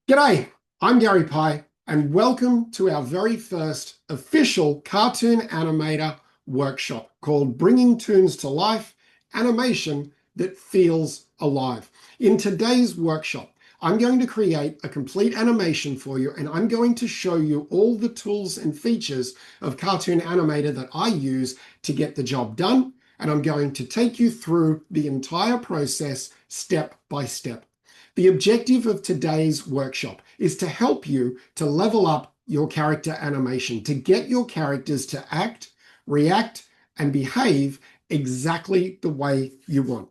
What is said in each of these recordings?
G'day, I'm Garry Pye, and welcome to our very first official cartoon animator workshop called Bringing Toons to Life, Animation that Feels Alive. In today's workshop, I'm going to create a complete animation for you, and I'm going to show you all the tools and features of Cartoon Animator that I use to get the job done, and I'm going to take you through the entire process step by step. The objective of today's workshop is to help you to level up your character animation, to get your characters to act, react, and behave exactly the way you want.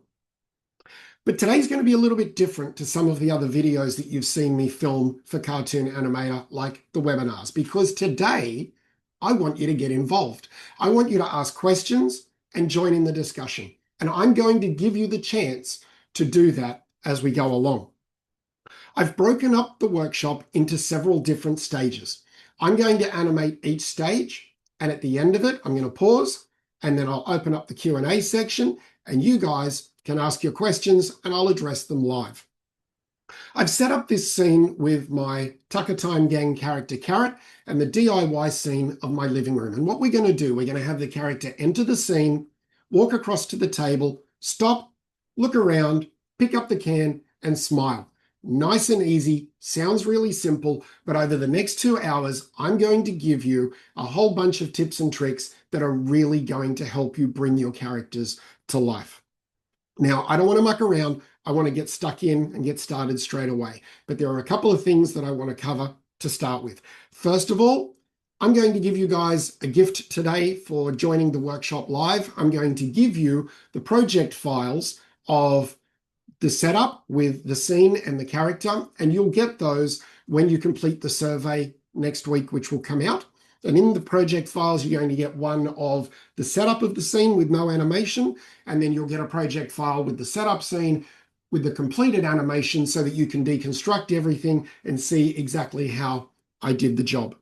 But today's going to be a little bit different to some of the other videos that you've seen me film for Cartoon Animator, like the webinars, because today I want you to get involved. I want you to ask questions and join in the discussion. And I'm going to give you the chance to do that as we go along. I've broken up the workshop into several different stages. I'm going to animate each stage, and at the end of it, I'm going to pause, and then I'll open up the Q&A section, and you guys can ask your questions, and I'll address them live. I've set up this scene with my Tucker Time Gang character Carrot and the DIY scene of my living room. And what we're going to do, we're going to have the character enter the scene, walk across to the table, stop, look around, pick up the can, and smile. Nice and easy, sounds really simple, but over the next 2 hours, I'm going to give you a whole bunch of tips and tricks that are really going to help you bring your characters to life. Now, I don't want to muck around. I want to get stuck in and get started straight away. But there are a couple of things that I want to cover to start with. First of all, I'm going to give you guys a gift today for joining the workshop live. I'm going to give you the project files of the setup with the scene and the character, and you'll get those when you complete the survey next week, which will come out. And in the project files, you're going to get one of the setup of the scene with no animation, and then you'll get a project file with the setup scene with the completed animation so that you can deconstruct everything and see exactly how I did the job.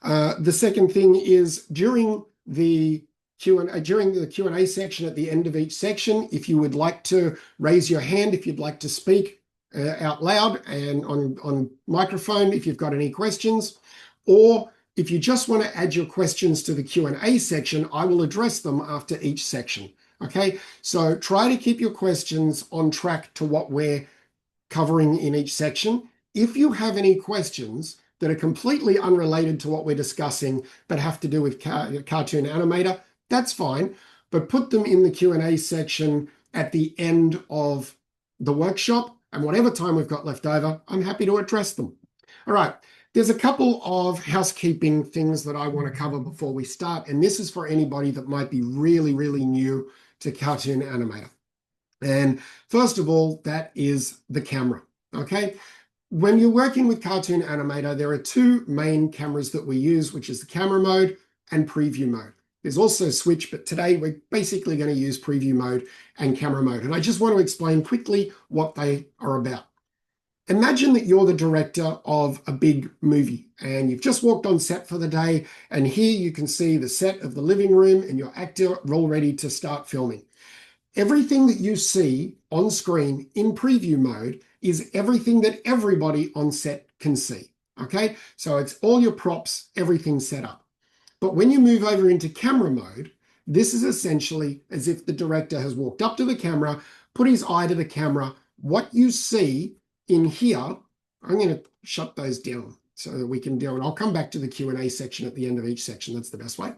The second thing is during the Q&A section at the end of each section, if you would like to raise your hand, if you'd like to speak out loud and on microphone, if you've got any questions, or if you just want to add your questions to the Q&A section, I will address them after each section. Okay, so try to keep your questions on track to what we're covering in each section. If you have any questions that are completely unrelated to what we're discussing but have to do with Cartoon Animator, that's fine, but put them in the Q&A section at the end of the workshop, and whatever time we've got left over, I'm happy to address them. All right, there's a couple of housekeeping things that I want to cover before we start, and this is for anybody that might be really, really new to Cartoon Animator. And first of all, that is the camera, okay? When you're working with Cartoon Animator, there are two main cameras that we use, which is the camera mode and preview mode. There's also switch, but today we're basically going to use preview mode and camera mode. And I just want to explain quickly what they are about. Imagine that you're the director of a big movie and you've just walked on set for the day, and here you can see the set of the living room and your actor are all ready to start filming. Everything that you see on screen in preview mode is everything that everybody on set can see, okay? So it's all your props, everything set up. But when you move over into camera mode, this is essentially as if the director has walked up to the camera, put his eye to the camera. What you see in here, I'm going to shut those down so that we can deal, and I'll come back to the Q&A section at the end of each section. That's the best way.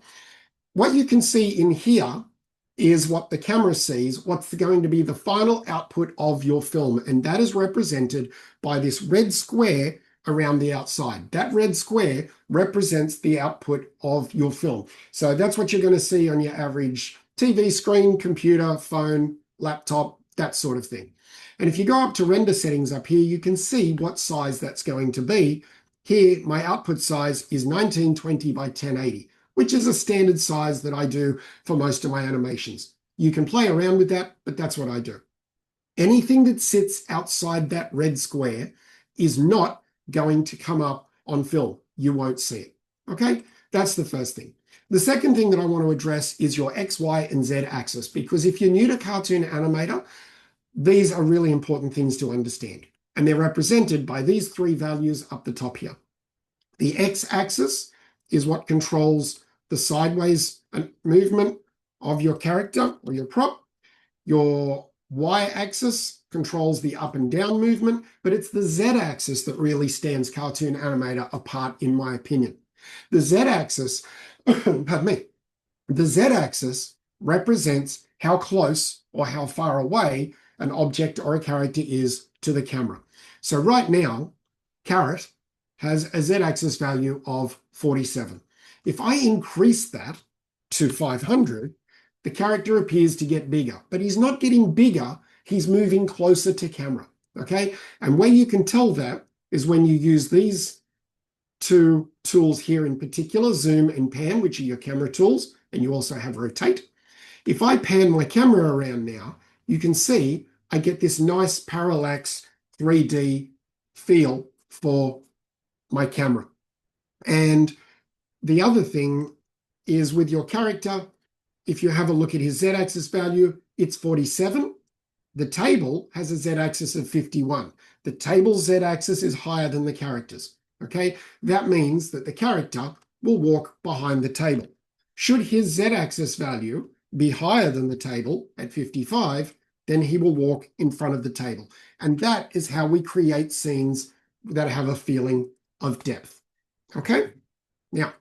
What you can see in here is what the camera sees, what's going to be the final output of your film, and that is represented by this red square around the outside. That red square represents the output of your film. So that's what you're going to see on your average TV screen, computer, phone, laptop, that sort of thing. And if you go up to render settings up here, you can see what size that's going to be. Here, my output size is 1920 by 1080, which is a standard size that I do for most of my animations. You can play around with that, but that's what I do. Anything that sits outside that red square is not going to come up on film. You won't see it. Okay, that's the first thing. The second thing that I want to address is your X, Y, and Z axis, because if you're new to Cartoon Animator, these are really important things to understand. And they're represented by these three values up the top here. The x-axis is what controls the sideways movement of your character or your prop. Your y-axis controls the up and down movement, but it's the z-axis that really stands Cartoon Animator apart, in my opinion. The z-axis, pardon me, the z-axis represents how close or how far away an object or a character is to the camera. So right now, Carrot has a z-axis value of 47. If I increase that to 500, the character appears to get bigger, but he's not getting bigger, he's moving closer to camera, okay? And where you can tell that is when you use these two tools here in particular, zoom and pan, which are your camera tools, and you also have rotate. If I pan my camera around now, you can see I get this nice parallax 3D feel for my camera. And the other thing is with your character, if you have a look at his z-axis value, it's 47. The table has a z-axis of 51. The table's z-axis is higher than the character's, okay? That means that the character will walk behind the table. Should his z-axis value be higher than the table at 55, then he will walk in front of the table. And that is how we create scenes that have a feeling of depth, okay? Now,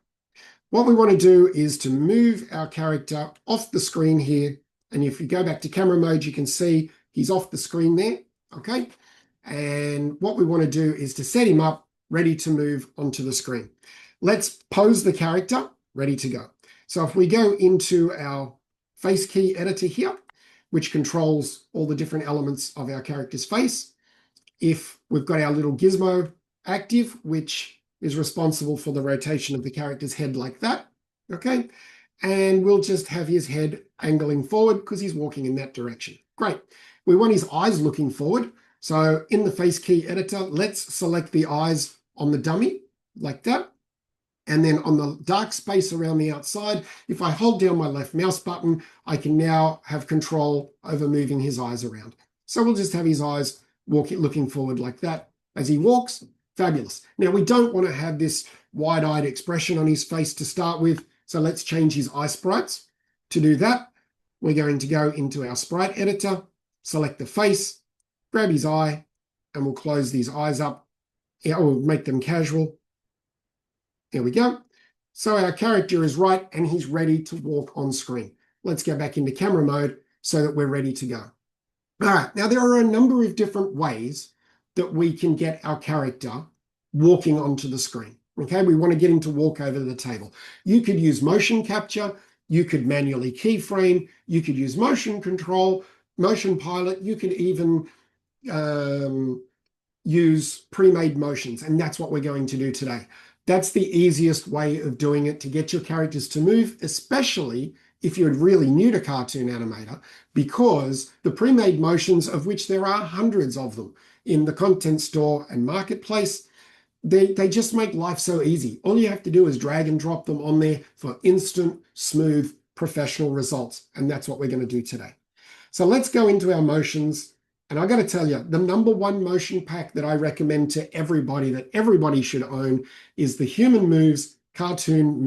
what we want to do is to move our character off the screen here. And if you go back to camera mode, you can see he's off the screen there, okay? And what we want to do is to set him up, ready to move onto the screen. Let's pose the character, ready to go. So if we go into our face key editor here, which controls all the different elements of our character's face, if we've got our little gizmo active, which is responsible for the rotation of the character's head like that, okay? And we'll just have his head angling forward because he's walking in that direction. Great. We want his eyes looking forward. So in the face key editor, let's select the eyes on the dummy like that. And then on the dark space around the outside, if I hold down my left mouse button, I can now have control over moving his eyes around. So we'll just have his eyes looking forward like that as he walks. Fabulous. Now, we don't want to have this wide-eyed expression on his face to start with, so let's change his eye sprites. To do that, we're going to go into our sprite editor, select the face, grab his eye, and we'll close these eyes up. Yeah, we'll make them casual. There we go. So our character is right, and he's ready to walk on screen. Let's go back into camera mode so that we're ready to go. All right, now there are a number of different ways that we can get our character walking onto the screen. Okay, we want to get him to walk over the table. You could use motion capture, you could manually keyframe, you could use motion control, motion pilot, you could even use pre-made motions, and that's what we're going to do today. That's the easiest way of doing it to get your characters to move, especially if you're really new to Cartoon Animator, because the pre-made motions, of which there are hundreds of them in the content store and marketplace, they just make life so easy. All you have to do is drag and drop them on there for instant, smooth, professional results. And that's what we're going to do today. So let's go into our motions. And I got to tell you, the number one motion pack that I recommend to everybody, that everybody should own, is the Human Motions Cartoon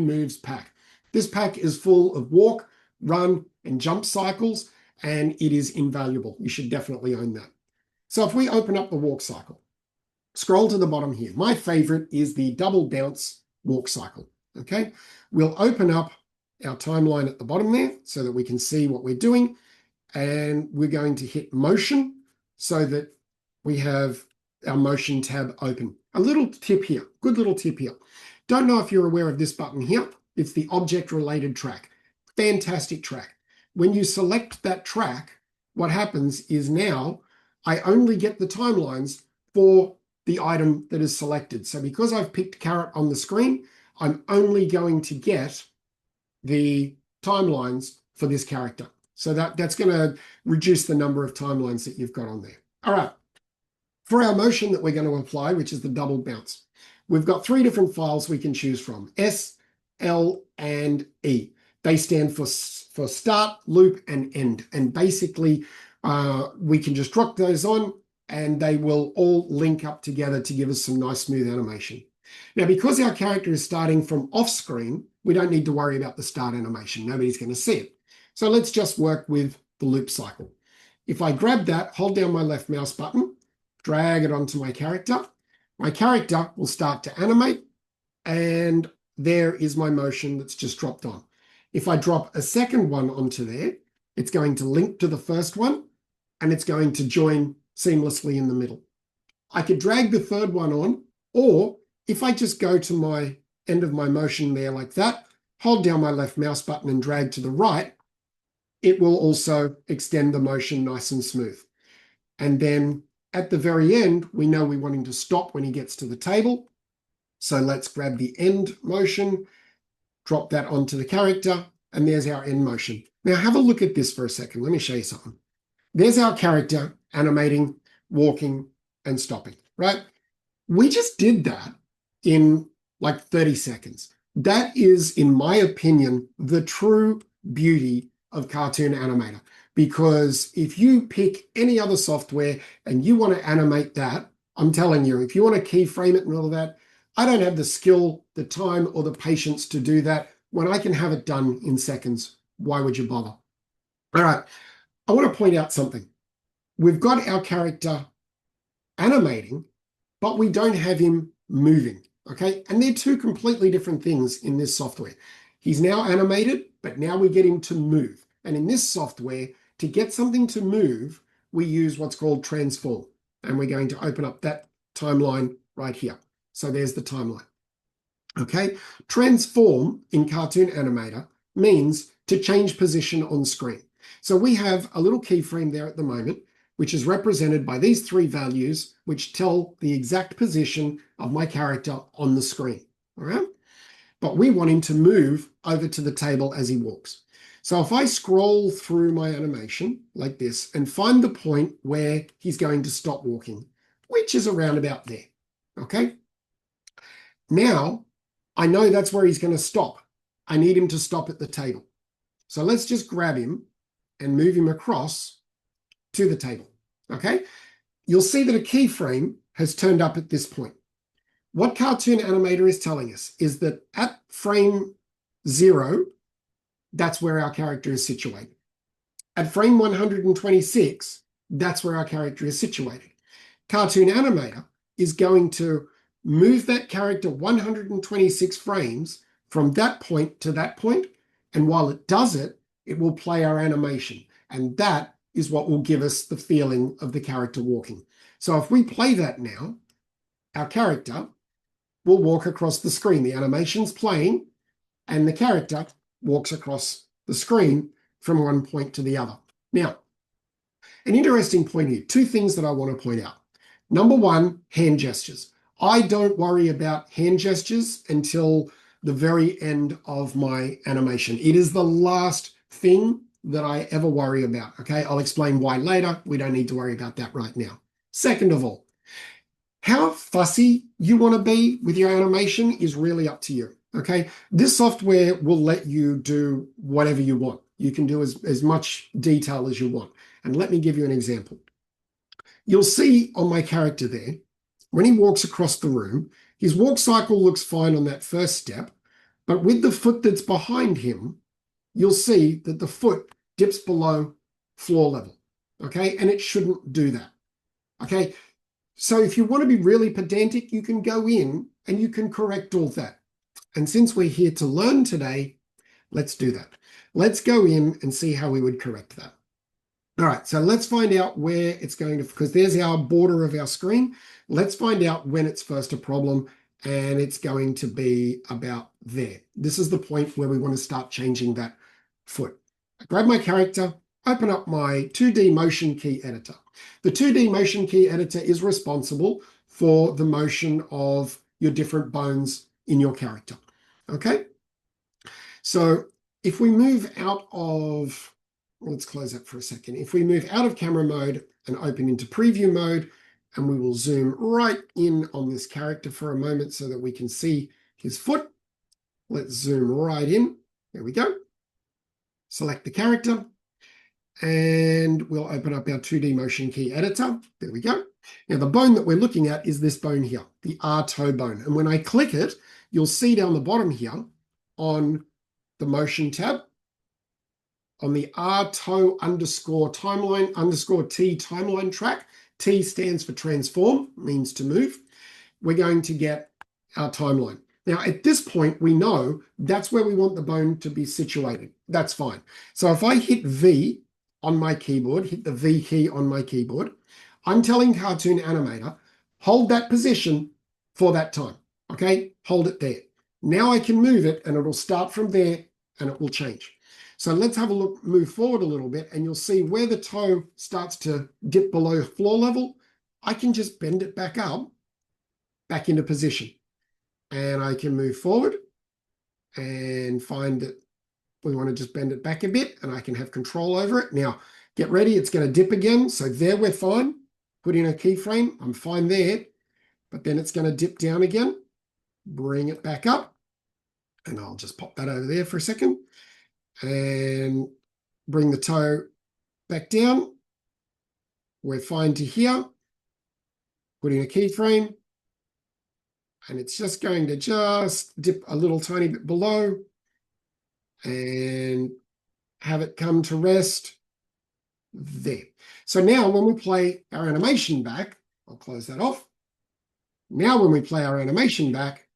Moves pack. This pack is full of walk, run, and jump cycles, and it is invaluable. You should definitely own that. So if we open up the walk cycle, scroll to the bottom here. My favorite is the double bounce walk cycle, okay? We'll open up our timeline at the bottom there so that we can see what we're doing. And we're going to hit motion so that we have our motion tab open. A little tip here, good little tip here. Don't know if you're aware of this button here. It's the object related track. Fantastic track. When you select that track, what happens is now I only get the timelines for the item that is selected. So because I've picked carrot on the screen, I'm only going to get the timelines for this character. So that's going to reduce the number of timelines that you've got on there. All right. For our motion that we're going to apply, which is the double bounce, we've got three different files we can choose from: S, L, and E. They stand for start, loop, and end. And basically, We can just drop those on and they will all link up together to give us some nice smooth animation. Now, because our character is starting from off screen, we don't need to worry about the start animation. Nobody's going to see it. So let's just work with the loop cycle. If I grab that, hold down my left mouse button, drag it onto my character will start to animate, and there is my motion that's just dropped on. If I drop a second one onto there, it's going to link to the first one, and it's going to join seamlessly in the middle. I could drag the third one on, or if I just go to my end of my motion there like that, hold down my left mouse button and drag to the right, it will also extend the motion nice and smooth. And then at the very end, we know we want him to stop when he gets to the table. So let's grab the end motion, drop that onto the character, and there's our end motion. Now have a look at this for a second. Let me show you something. There's our character animating, walking, and stopping, right? We just did that in like 30 seconds. That is, in my opinion, the true beauty of Cartoon Animator. Because if you pick any other software and you want to animate that, I'm telling you, if you want to keyframe it and all of that, I don't have the skill, the time, or the patience to do that. When I can have it done in seconds, why would you bother? All right, I want to point out something. We've got our character animating, but we don't have him moving, okay? And they're two completely different things in this software. He's now animated, but now we get him to move. And in this software, to get something to move, we use what's called transform. And we're going to open up that timeline right here. So there's the timeline. Okay, transform in Cartoon Animator means to change position on screen. So we have a little keyframe there at the moment, which is represented by these three values, which tell the exact position of my character on the screen. All right, but we want him to move over to the table as he walks. So if I scroll through my animation like this and find the point where he's going to stop walking, which is around about there, okay? Now, I know that's where he's going to stop. I need him to stop at the table. So let's just grab him and move him across to the table, okay? You'll see that a keyframe has turned up at this point. What Cartoon Animator is telling us is that at frame 0, that's where our character is situated. At frame 126, that's where our character is situated. Cartoon Animator is going to move that character 126 frames from that point to that point, and while it does it, it will play our animation, and that is what will give us the feeling of the character walking. So if we play that now, our character will walk across the screen. The animation's playing, and the character walks across the screen from one point to the other. Now, an interesting point here, two things that I want to point out. Number one, hand gestures. I don't worry about hand gestures until the very end of my animation. It is the last thing that I ever worry about, okay? I'll explain why later. We don't need to worry about that right now. Second of all, how fussy you want to be with your animation is really up to you, okay? This software will let you do whatever you want. You can do as much detail as you want. And let me give you an example. You'll see on my character there, when he walks across the room, his walk cycle looks fine on that first step, but with the foot that's behind him, you'll see that the foot dips below floor level, okay? And it shouldn't do that, okay? So if you want to be really pedantic, you can go in and you can correct all that. And since we're here to learn today, let's do that. Let's go in and see how we would correct that. All right, so let's find out where it's going to, because there's our border of our screen. Let's find out when it's first a problem, and it's going to be about there. This is the point where we want to start changing that foot. I grab my character, open up my 2D motion key editor. The 2D motion key editor is responsible for the motion of your different bones in your character, okay? So if we move out of, let's close that for a second. If we move out of camera mode and open into preview mode, and we will zoom right in on this character for a moment so that we can see his foot. Let's zoom right in. There we go. Select the character. And we'll open up our 2D motion key editor. There we go. Now the bone that we're looking at is this bone here, the R toe bone. And when I click it, you'll see down the bottom here on the motion tab, on the R toe underscore timeline underscore T timeline track, T stands for transform, means to move. We're going to get our timeline. Now, at this point, we know that's where we want the bone to be situated. That's fine. So if I hit V on my keyboard, hit the V key on my keyboard, I'm telling Cartoon Animator, hold that position for that time. Okay, hold it there. Now I can move it and it'll start from there and it will change. So let's have a look, move forward a little bit, and you'll see where the toe starts to dip below floor level. I can just bend it back up, back into position. And I can move forward and find that we want to just bend it back a bit, and I can have control over it. Now, get ready, it's going to dip again. So there we're fine. Put in a keyframe, I'm fine there. But then it's going to dip down again. Bring it back up. And I'll just pop that over there for a second. And bring the toe back down. We're fine to here. Put in a keyframe. And it's just going to just dip a little tiny bit below and have it come to rest there. So now when we play our animation back, I'll close that off. Now when we play our animation back,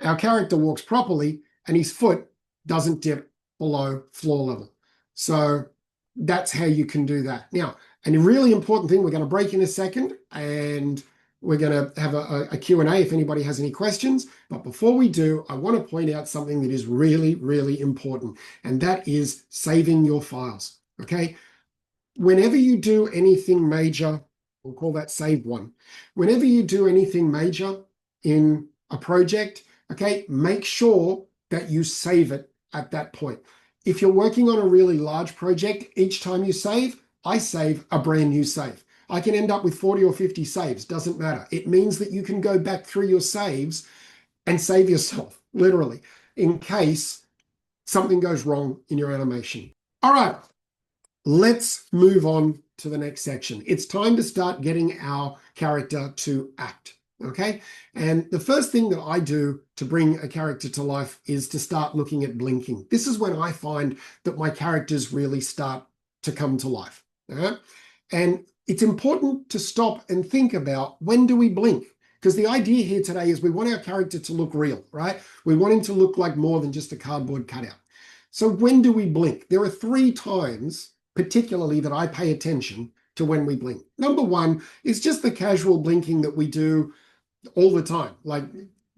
our character walks properly and his foot doesn't dip below floor level. So that's how you can do that. Now, and a really important thing, we're going to break in a second and we're going to have a Q&A if anybody has any questions. But before we do, I want to point out something that is really, really important, and that is saving your files, okay? Whenever you do anything major, we'll call that save one. Whenever you do anything major in a project, okay, make sure that you save it at that point. If you're working on a really large project, each time you save, I save a brand new save. I can end up with 40 or 50 saves, doesn't matter. It means that you can go back through your saves and save yourself, literally, in case something goes wrong in your animation. All right, let's move on to the next section. It's time to start getting our character to act, okay? And the first thing that I do to bring a character to life is to start looking at blinking. This is when I find that my characters really start to come to life. And it's important to stop and think about, when do we blink? Because the idea here today is we want our character to look real, right? We want him to look like more than just a cardboard cutout. So when do we blink? There are 3 times, particularly, that I pay attention to when we blink. Number one is just the casual blinking that we do all the time. Like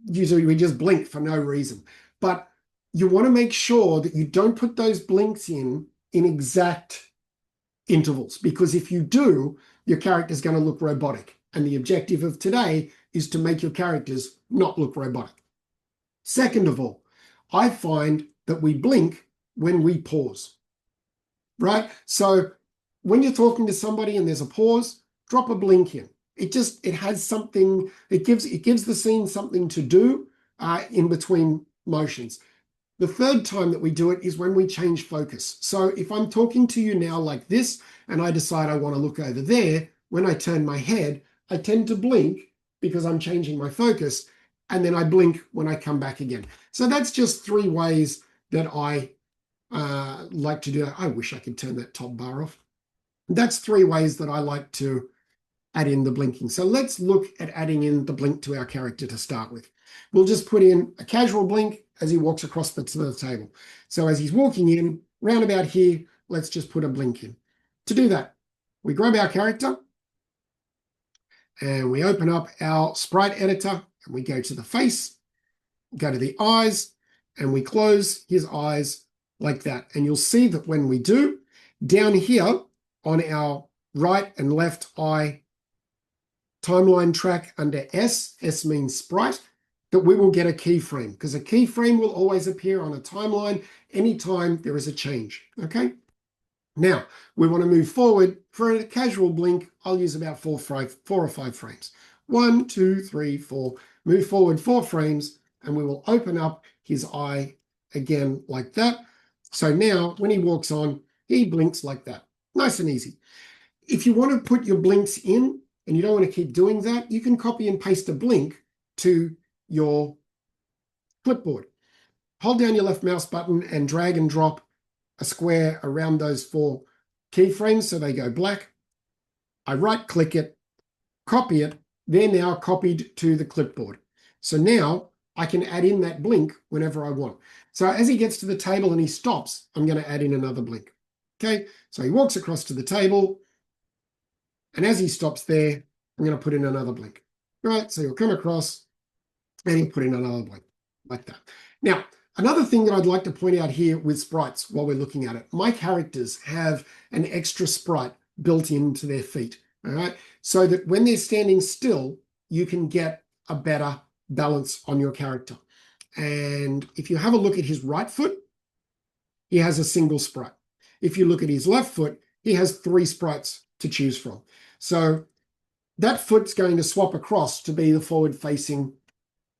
usually we just blink for no reason. But you want to make sure that you don't put those blinks in exact intervals, because if you do, your character is going to look robotic. And the objective of today is to make your characters not look robotic. Second of all, I find that we blink when we pause, right? So when you're talking to somebody and there's a pause, drop a blink in. It has something, it gives the scene something to do in between motions. The third time that we do it is when we change focus. So if I'm talking to you now like this, and I decide I want to look over there, when I turn my head, I tend to blink because I'm changing my focus, and then I blink when I come back again. So that's just 3 ways that I like to do it. I wish I could turn that top bar off. That's 3 ways that I like to add in the blinking. So let's look at adding in the blink to our character to start with. We'll just put in a casual blink as he walks across the table. So as he's walking in, round about here, let's just put a blink in. To do that, we grab our character and we open up our sprite editor and we go to the face, go to the eyes, and we close his eyes like that. And you'll see that when we do, down here on our right and left eye timeline track under S means sprite, that we will get a keyframe, because a keyframe will always appear on a timeline anytime there is a change, okay? Now, we want to move forward. For a casual blink, I'll use about 4 or 5 frames. 1, 2, 3, 4. Move forward 4 frames, and we will open up his eye again like that. So now, when he walks on, he blinks like that. Nice and easy. If you want to put your blinks in and you don't want to keep doing that, you can copy and paste a blink to your clipboard. Hold down your left mouse button and drag and drop a square around those 4 keyframes so they go black. I right click it, copy it, they're now copied to the clipboard. So now I can add in that blink whenever I want. So as he gets to the table and he stops, I'm going to add in another blink. Okay, so he walks across to the table, and as he stops there, I'm going to put in another blink. Right, so he'll come across and he'll put in another blink like that. Now, another thing that I'd like to point out here with sprites while we're looking at it, my characters have an extra sprite built into their feet, all right? So that when they're standing still, you can get a better balance on your character. And if you have a look at his right foot, he has a single sprite. If you look at his left foot, he has 3 sprites to choose from. So that foot's going to swap across to be the forward-facing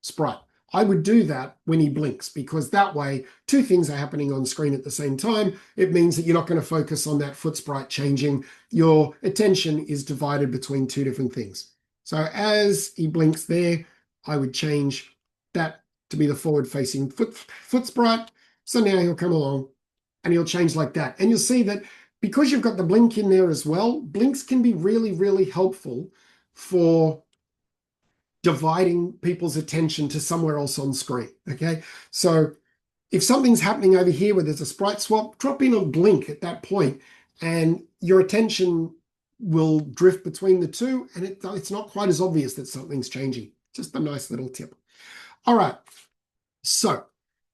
sprite. I would do that when he blinks, because that way 2 things are happening on screen at the same time. It means that you're not going to focus on that foot sprite changing. Your attention is divided between 2 different things. So as he blinks there, I would change that to be the forward-facing foot sprite. So now he'll come along and he'll change like that. And you'll see that because you've got the blink in there as well, blinks can be really, really helpful for dividing people's attention to somewhere else on screen, okay? So if something's happening over here where there's a sprite swap, drop in a blink at that point and your attention will drift between the 2, and it's not quite as obvious that something's changing. Just a nice little tip. All right, so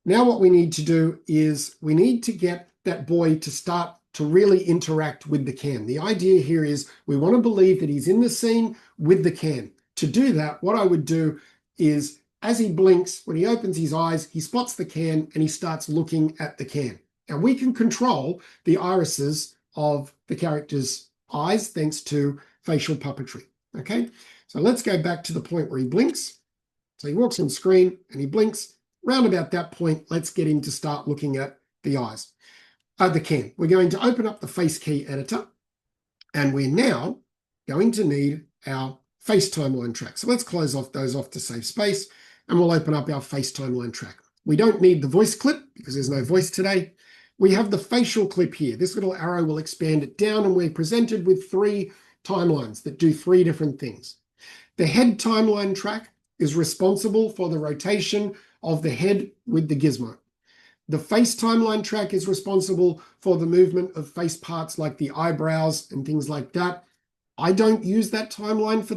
now what we need to do is we need to get that boy to start to really interact with the can. The idea here is we want to believe that he's in the scene with the can. To do that, what I would do is as he blinks, when he opens his eyes, he spots the can and he starts looking at the can. And we can control the irises of the character's eyes thanks to facial puppetry. Okay, so let's go back to the point where he blinks. So he walks on screen and he blinks. Round about that point, let's get him to start looking at the eyes, the can. We're going to open up the face key editor, and we're now going to need our face timeline track. So let's close those off to save space, and we'll open up our face timeline track. We don't need the voice clip because there's no voice today. We have the facial clip here. This little arrow will expand it down, and we're presented with 3 timelines that do 3 different things. The head timeline track is responsible for the rotation of the head with the gizmo. The face timeline track is responsible for the movement of face parts like the eyebrows and things like that. I don't use that timeline for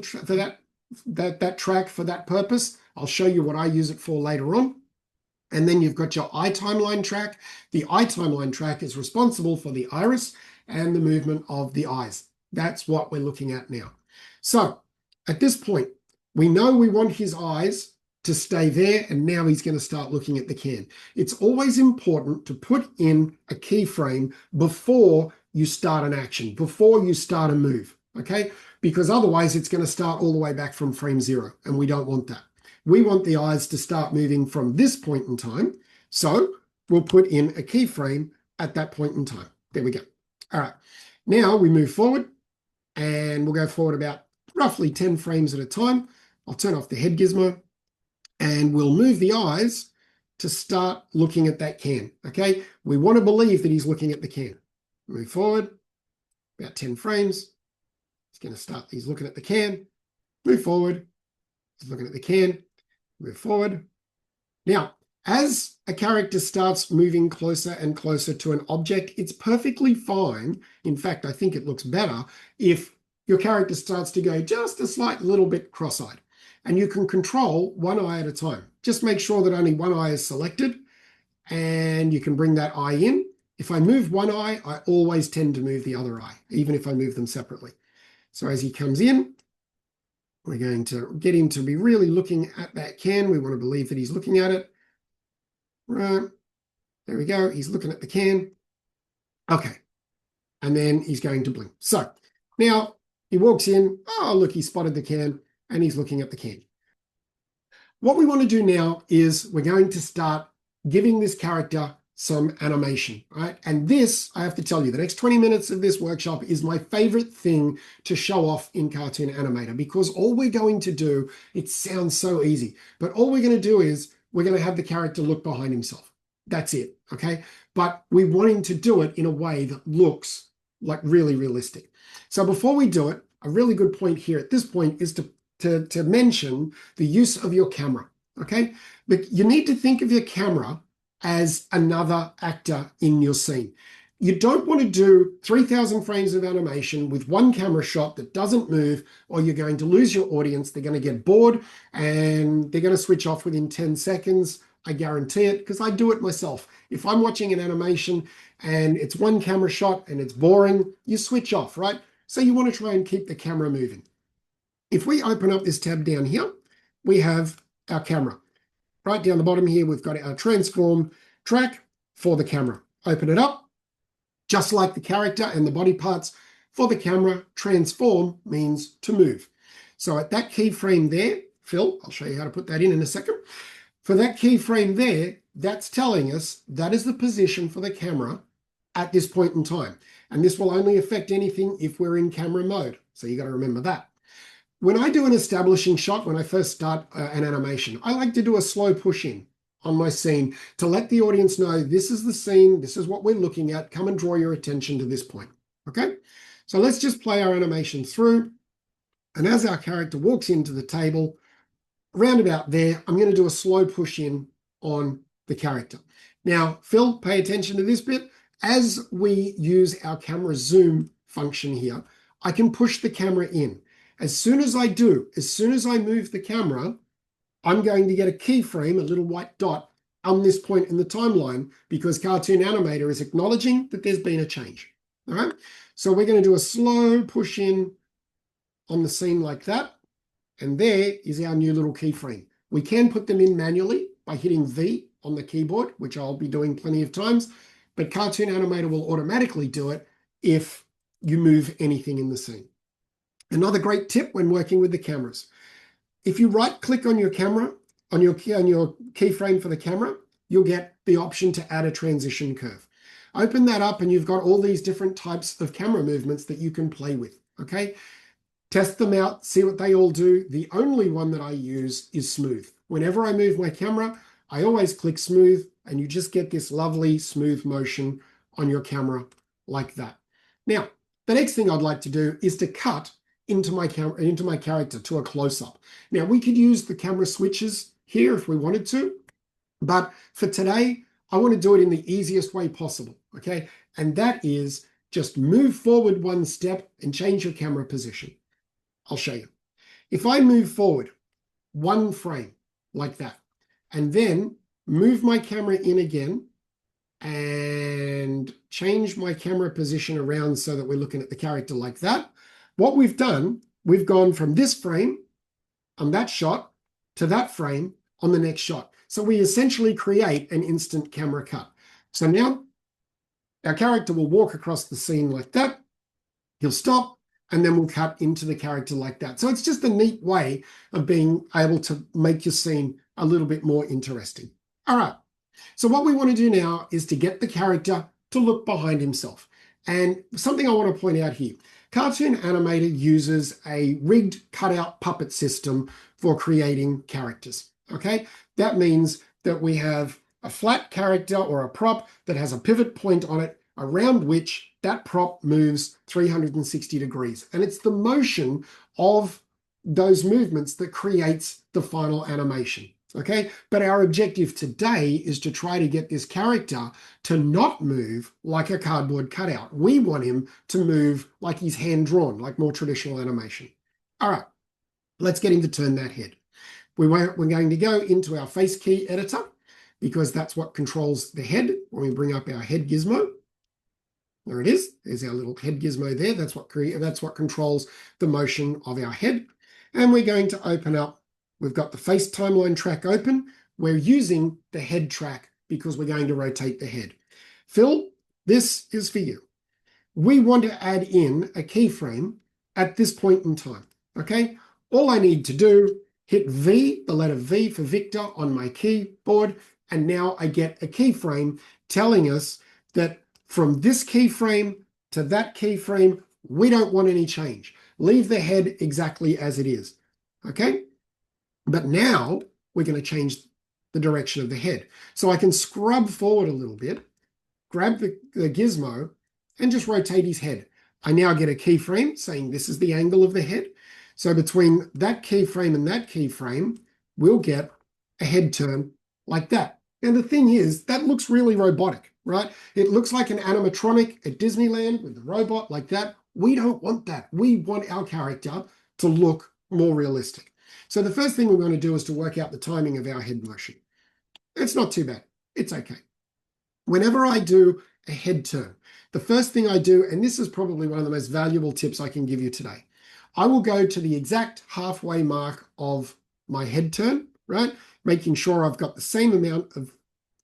that track for that purpose. I'll show you what I use it for later on. And then you've got your eye timeline track. The eye timeline track is responsible for the iris and the movement of the eyes. That's what we're looking at now. So at this point, we know we want his eyes to stay there, and now he's going to start looking at the can. It's always important to put in a keyframe before you start an action, before you start a move, okay? Because otherwise it's going to start all the way back from frame 0, and we don't want that. We want the eyes to start moving from this point in time, so we'll put in a keyframe at that point in time. There we go. All right, now we move forward, and we'll go forward about roughly 10 frames at a time. I'll turn off the head gizmo, and we'll move the eyes to start looking at that can, okay? We want to believe that he's looking at the can. Move forward, about 10 frames. He's going to start, he's looking at the can. Move forward, he's looking at the can. Move forward. Now, as a character starts moving closer and closer to an object, it's perfectly fine. In fact, I think it looks better if your character starts to go just a slight little bit cross-eyed. And you can control one eye at a time. Just make sure that only one eye is selected, and you can bring that eye in. If I move one eye, I always tend to move the other eye, even if I move them separately. So as he comes in, we're going to get him to be really looking at that can. We want to believe that he's looking at it. Right, there we go. He's looking at the can. Okay, and then he's going to blink. So now he walks in. Oh, look, he spotted the can, and he's looking at the can. What we want to do now is we're going to start giving this character some animation, right? And this, I have to tell you, the next 20 minutes of this workshop is my favorite thing to show off in Cartoon Animator, because all we're going to do, it sounds so easy, but all we're going to do is we're going to have the character look behind himself. That's it, okay? But we want him to do it in a way that looks like really realistic. So before we do it, a really good point here at this point is to mention the use of your camera, okay? But you need to think of your camera as another actor in your scene. You don't want to do 3,000 frames of animation with one camera shot that doesn't move, or you're going to lose your audience. They're going to get bored and they're going to switch off within 10 seconds. I guarantee it, because I do it myself. If I'm watching an animation and it's one camera shot and it's boring, you switch off, right? So you want to try and keep the camera moving. If we open up this tab down here, we have our camera. Right down the bottom here, we've got our transform track for the camera. Open it up. Just like the character and the body parts for the camera, transform means to move. So at that keyframe there, Phil, I'll show you how to put that in a second. For that keyframe there, that's telling us that is the position for the camera at this point in time. And this will only affect anything if we're in camera mode. So you got to remember that. When I do an establishing shot, when I first start an animation, I like to do a slow push in on my scene to let the audience know this is the scene, this is what we're looking at, come and draw your attention to this point, okay? So let's just play our animation through. And as our character walks into the table, around about there, I'm going to do a slow push in on the character. Now, Phil, pay attention to this bit. As we use our camera zoom function here, I can push the camera in. As soon as I do, as soon as I move the camera, I'm going to get a keyframe, a little white dot, on this point in the timeline, because Cartoon Animator is acknowledging that there's been a change. All right, so we're going to do a slow push in on the scene like that, and there is our new little keyframe. We can put them in manually by hitting V on the keyboard, which I'll be doing plenty of times, but Cartoon Animator will automatically do it if you move anything in the scene. Another great tip when working with the cameras. If you right click on your camera, on your keyframe for the camera, you'll get the option to add a transition curve. Open that up and you've got all these different types of camera movements that you can play with, okay? Test them out, see what they all do. The only one that I use is smooth. Whenever I move my camera, I always click smooth and you just get this lovely smooth motion on your camera like that. Now, the next thing I'd like to do is to cut into my character to a close-up. Now, we could use the camera switches here if we wanted to, but for today, I want to do it in the easiest way possible, okay? And that is just move forward one step and change your camera position. I'll show you. If I move forward one frame like that, and then move my camera in again and change my camera position around so that we're looking at the character like that, what we've done, we've gone from this frame on that shot to that frame on the next shot. So we essentially create an instant camera cut. So now our character will walk across the scene like that. He'll stop, and then we'll cut into the character like that. So it's just a neat way of being able to make your scene a little bit more interesting. All right. So what we want to do now is to get the character to look behind himself. And something I want to point out here, Cartoon Animator uses a rigged cutout puppet system for creating characters, okay? That means that we have a flat character or a prop that has a pivot point on it around which that prop moves 360 degrees. And it's the motion of those movements that creates the final animation. Okay, but our objective today is to try to get this character to not move like a cardboard cutout. We want him to move like he's hand-drawn, like more traditional animation. All right, let's get him to turn that head. We're going to go into our face key editor because that's what controls the head when we bring up our head gizmo. There it is. There's our little head gizmo there. That's what controls the motion of our head. And we're going to open up. We've got the face timeline track open. We're using the head track because we're going to rotate the head. Phil, this is for you. We want to add in a keyframe at this point in time, okay? All I need to do, hit V, the letter V for Victor on my keyboard, And now I get a keyframe telling us that from this keyframe to that keyframe, we don't want any change. Leave the head exactly as it is. Okay? But now we're going to change the direction of the head. So I can scrub forward a little bit, grab the gizmo, and just rotate his head. I now get a keyframe saying this is the angle of the head. So between that keyframe and that keyframe, we'll get a head turn like that. And the thing is, that looks really robotic, right? It looks like an animatronic at Disneyland with the robot like that. We don't want that. We want our character to look more realistic. So the first thing we're going to do is to work out the timing of our head motion. It's not too bad. It's okay. Whenever I do a head turn, the first thing I do, and this is probably one of the most valuable tips I can give you today, I will go to the exact halfway mark of my head turn, right? Making sure I've got the same amount of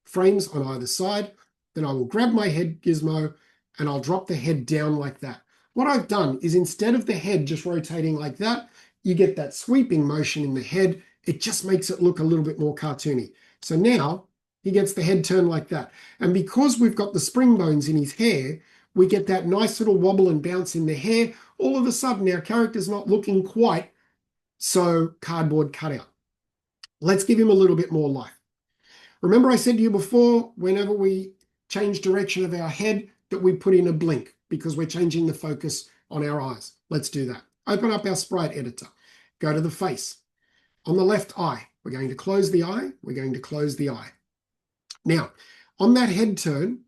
frames on either side. Then I will grab my head gizmo and I'll drop the head down like that. What I've done is instead of the head just rotating like that, you get that sweeping motion in the head. It just makes it look a little bit more cartoony. So now he gets the head turn like that. And because we've got the spring bones in his hair, we get that nice little wobble and bounce in the hair. All of a sudden, our character's not looking quite so cardboard cutout. Let's give him a little bit more life. Remember I said to you before, whenever we change direction of our head, that we put in a blink because we're changing the focus on our eyes. Let's do that. Open up our sprite editor. Go to the face. On the left eye, we're going to close the eye. We're going to close the eye. Now, on that head turn,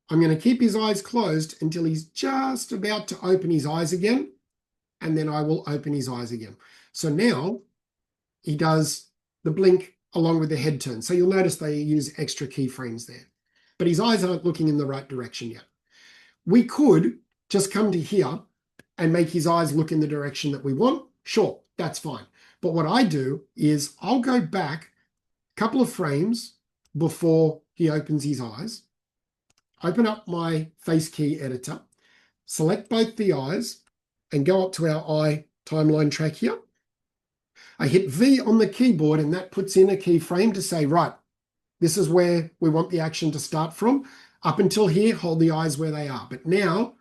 I'm going to keep his eyes closed until he's just about to open his eyes again, and then I will open his eyes again. So now he does the blink along with the head turn. So you'll notice they use extra keyframes there, but his eyes aren't looking in the right direction yet. We could just come to here and make his eyes look in the direction that we want. Sure, that's fine. But what I do is I'll go back a couple of frames before he opens his eyes, open up my face key editor, select both the eyes, and go up to our eye timeline track here. I hit V on the keyboard, and that puts in a keyframe to say, right, this is where we want the action to start from. Up until here, hold the eyes where they are. But now,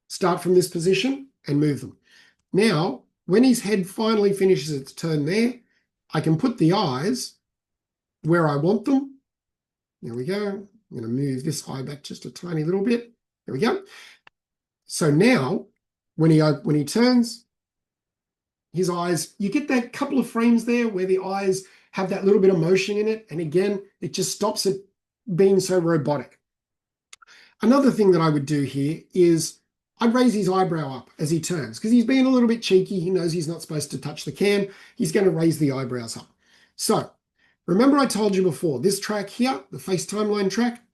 start from this position and move them. Now, when his head finally finishes its turn there, I can put the eyes where I want them. There we go. I'm going to move this eye back just a tiny little bit. There we go. So now, when he turns his eyes, you get that couple of frames there where the eyes have that little bit of motion in it. And again, it just stops it being so robotic. Another thing that I would do here is I'd raise his eyebrow up as he turns because he's being a little bit cheeky. He knows he's not supposed to touch the cam. He's going to raise the eyebrows up. So remember I told you before, this track here, the face timeline track,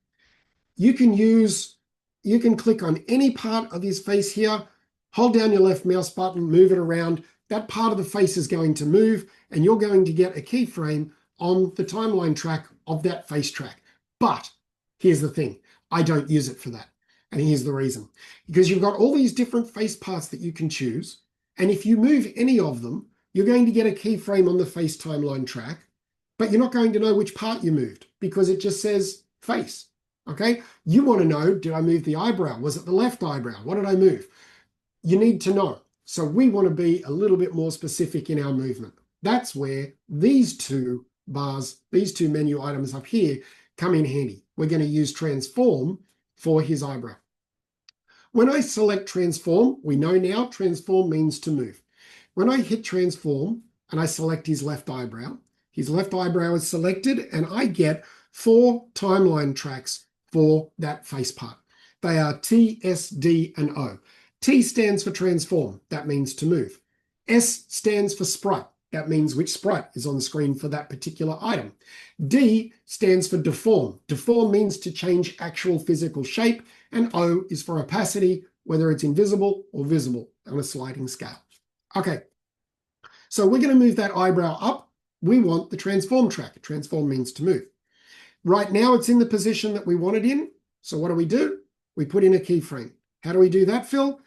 you can click on any part of his face here, hold down your left mouse button, move it around. That part of the face is going to move and you're going to get a keyframe on the timeline track of that face track. But here's the thing, I don't use it for that. And here's the reason. Because you've got all these different face parts that you can choose. And if you move any of them, you're going to get a keyframe on the face timeline track, but you're not going to know which part you moved because it just says face. Okay? You want to know, did I move the eyebrow? Was it the left eyebrow? What did I move? You need to know. So we want to be a little bit more specific in our movement. That's where these two bars, these two menu items up here come in handy. We're going to use transform for his eyebrow. When I select transform, we know now transform means to move. When I hit transform and I select his left eyebrow is selected and I get 4 timeline tracks for that face part. They are T, S, D, and O. T stands for transform. That means to move. S stands for sprite. That means which sprite is on the screen for that particular item. D stands for deform. Deform means to change actual physical shape. And O is for opacity, whether it's invisible or visible on a sliding scale. Okay, so we're going to move that eyebrow up. We want the transform track. Transform means to move. Right now it's in the position that we want it in. So what do? We put in a keyframe. How do we do that, Phil?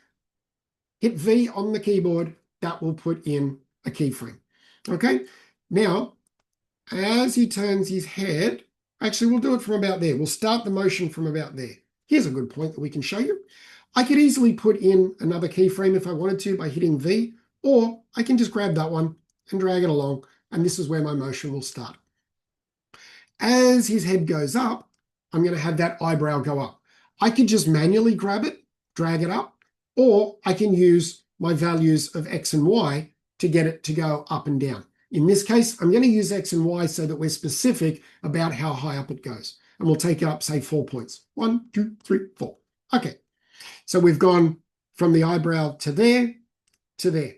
Hit V on the keyboard. That will put in a keyframe. Okay, now as he turns his head, Actually, we'll do it from about there. We'll start the motion from about there. Here's a good point that we can show you. I could easily put in another keyframe if I wanted to by hitting V, or I can just grab that one and drag it along, and this is where my motion will start. As his head goes up, I'm going to have that eyebrow go up. I could just manually grab it, drag it up, or I can use my values of X and Y to get it to go up and down. In this case, I'm going to use X and Y so that we're specific about how high up it goes. And we'll take it up, say, 4 points. 1, 2, 3, 4. Okay, so we've gone from the eyebrow to there to there.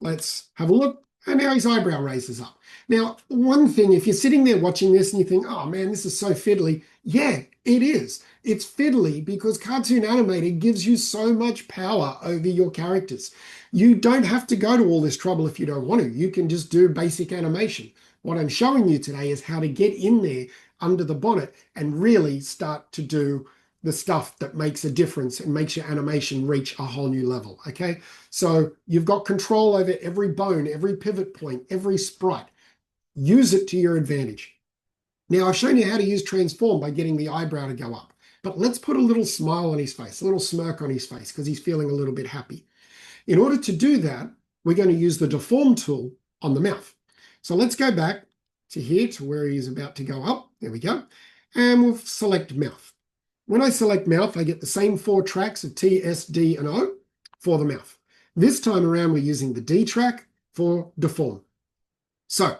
Let's have a look. And now his eyebrow raises up. Now, one thing, if you're sitting there watching this and you think, oh man, this is so fiddly. Yeah, it is. It's fiddly because Cartoon Animator gives you so much power over your characters. You don't have to go to all this trouble if you don't want to. You can just do basic animation. What I'm showing you today is how to get in there under the bonnet and really start to do the stuff that makes a difference and makes your animation reach a whole new level, okay? So you've got control over every bone, every pivot point, every sprite. Use it to your advantage. Now, I've shown you how to use transform by getting the eyebrow to go up, but let's put a little smile on his face, a little smirk on his face, because he's feeling a little bit happy. In order to do that, we're going to use the deform tool on the mouth. So let's go back to here to where he's about to go up. There we go. And we'll select mouth. When I select mouth, I get the same 4 tracks of T, S, D, and O for the mouth. This time around, we're using the D track for deform. So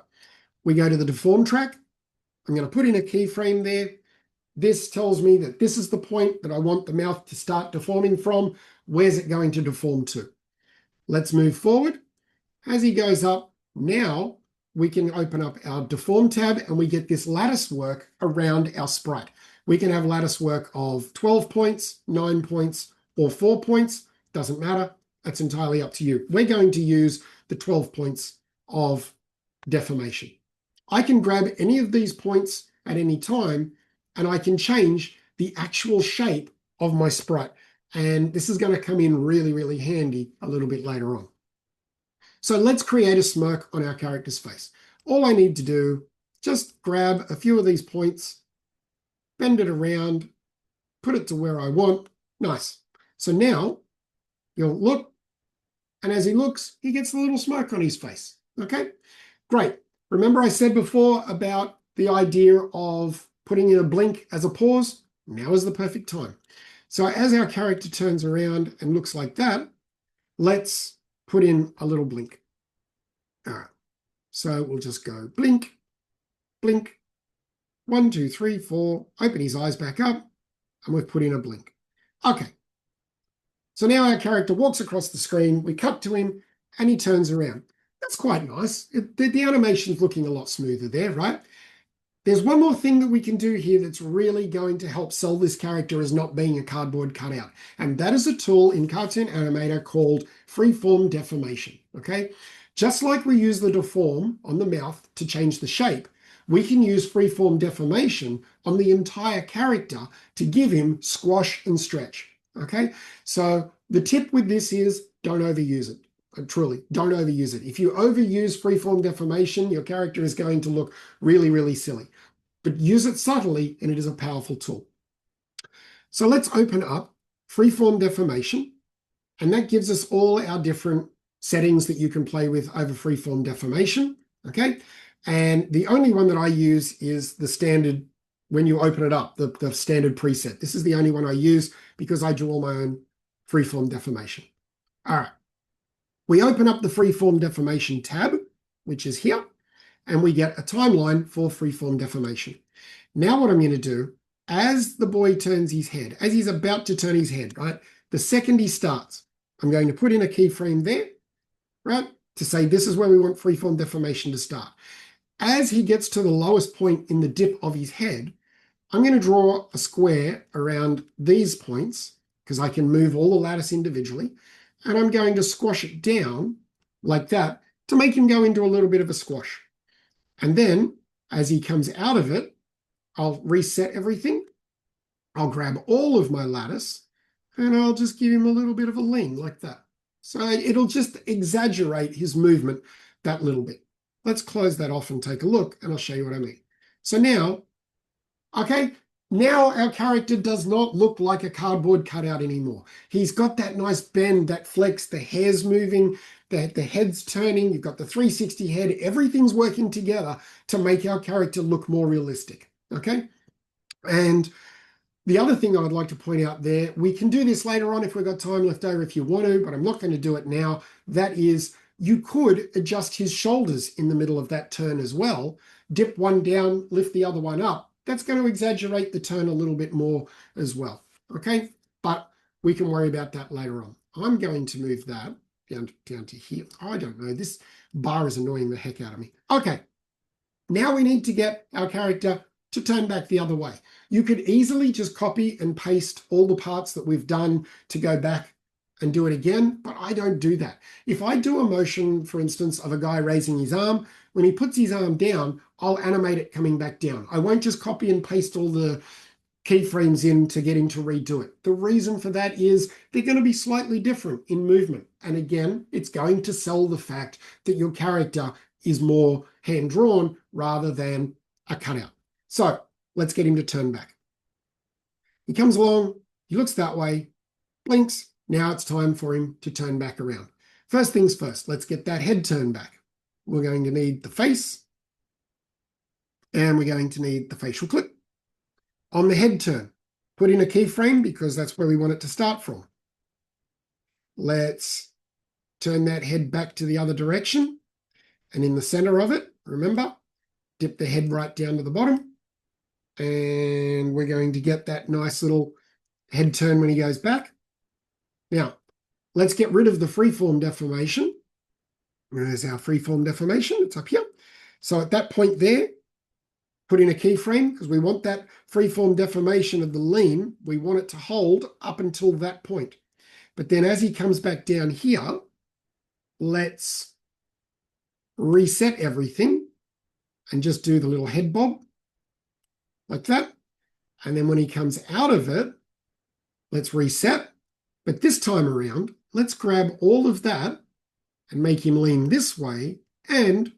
we go to the deform track. I'm going to put in a keyframe there. This tells me that this is the point that I want the mouth to start deforming from. Where's it going to deform to? Let's move forward. As he goes up, now we can open up our deform tab and we get this lattice work around our sprite. We can have lattice work of 12 points, 9 points, or 4 points. Doesn't matter. That's entirely up to you. We're going to use the 12 points of deformation. I can grab any of these points at any time, and I can change the actual shape of my sprite. And this is going to come in really, really handy a little bit later on. So let's create a smirk on our character's face. All I need to do, just grab a few of these points, bend it around, put it to where I want. Nice. So now you'll look, and as he looks, he gets a little smirk on his face. Okay, great. Remember I said before about the idea of putting in a blink as a pause? Now is the perfect time. So as our character turns around and looks like that, let's put in a little blink. All right, so we'll just go blink, blink, 1, 2, 3, 4, open his eyes back up, and we've put in a blink. Okay, so now our character walks across the screen, we cut to him, and he turns around. That's quite nice. The animation's looking a lot smoother there, right? There's one more thing that we can do here that's really going to help sell this character as not being a cardboard cutout, and that is a tool in Cartoon Animator called freeform deformation, okay? Just like we use the deform on the mouth to change the shape, we can use freeform deformation on the entire character to give him squash and stretch, okay? So the tip with this is don't overuse it. Truly, don't overuse it. If you overuse freeform deformation, your character is going to look really, really silly. But use it subtly, and it is a powerful tool. So let's open up freeform deformation, and that gives us all our different settings that you can play with over freeform deformation, okay? And the only one that I use is the standard, when you open it up, the standard preset. This is the only one I use because I draw my own freeform deformation. All right. We open up the freeform deformation tab, which is here, and we get a timeline for freeform deformation. Now what I'm going to do, as the boy turns his head, as he's about to turn his head, right, the second he starts, I'm going to put in a keyframe there, right, to say this is where we want freeform deformation to start. As he gets to the lowest point in the dip of his head, I'm going to draw a square around these points because I can move all the lattice individually. And I'm going to squash it down like that to make him go into a little bit of a squash. And then as he comes out of it, I'll reset everything. I'll grab all of my lattice and I'll just give him a little bit of a lean like that. So it'll just exaggerate his movement that little bit. Let's close that off and take a look, and I'll show you what I mean. So now Okay, now our character does not look like a cardboard cutout anymore. He's got that nice bend, that flex, the hair's moving, the head's turning, you've got the 360 head, everything's working together to make our character look more realistic. Okay, and the other thing I would like to point out there, we can do this later on if we've got time left over if you want to, but I'm not going to do it now. That is, you could adjust his shoulders in the middle of that turn as well. Dip one down, lift the other one up. That's going to exaggerate the turn a little bit more as well. Okay, but we can worry about that later on. I'm going to move that down to here. I don't know. This bar is annoying the heck out of me. Okay, now we need to get our character to turn back the other way. You could easily just copy and paste all the parts that we've done to go back and do it again, but I don't do that. If I do a motion, for instance, of a guy raising his arm, when he puts his arm down, I'll animate it coming back down. I won't just copy and paste all the keyframes in to get him to redo it. The reason for that is they're going to be slightly different in movement. And again, it's going to sell the fact that your character is more hand-drawn rather than a cutout. So let's get him to turn back. He comes along, he looks that way, blinks. Now it's time for him to turn back around. First things first, let's get that head turned back. We're going to need the face, and we're going to need the facial clip. On the head turn, put in a keyframe because that's where we want it to start from. Let's turn that head back to the other direction. And in the center of it, remember, dip the head right down to the bottom. And we're going to get that nice little head turn when he goes back. Now, let's get rid of the freeform deformation. There's our freeform deformation. It's up here. So at that point there, put in a keyframe because we want that freeform deformation of the lean. We want it to hold up until that point. But then as he comes back down here, let's reset everything and just do the little head bob like that. And then when he comes out of it, let's reset. But this time around, let's grab all of that and make him lean this way and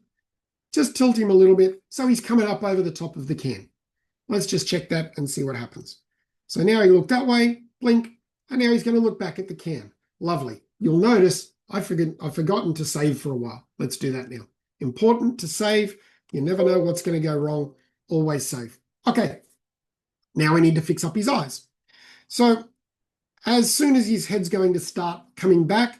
just tilt him a little bit so he's coming up over the top of the can. Let's just check that and see what happens. So now he looked that way, blink, and now he's going to look back at the can. Lovely. You'll notice I've forgotten to save for a while. Let's do that now. Important to save. You never know what's going to go wrong. Always save. Okay, now we need to fix up his eyes. So as soon as his head's going to start coming back,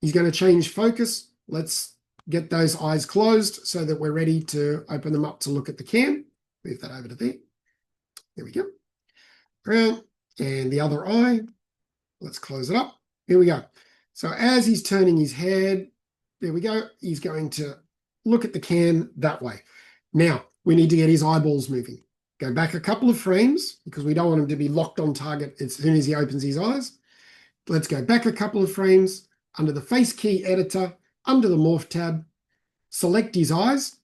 he's going to change focus. Let's get those eyes closed so that we're ready to open them up to look at the can. Move that over to there. There we go. And the other eye, let's close it up. Here we go. So as he's turning his head, there we go. He's going to look at the can that way. Now we need to get his eyeballs moving. Go back a couple of frames because we don't want him to be locked on target as soon as he opens his eyes. Let's go back a couple of frames under the face key editor, under the morph tab, select his eyes,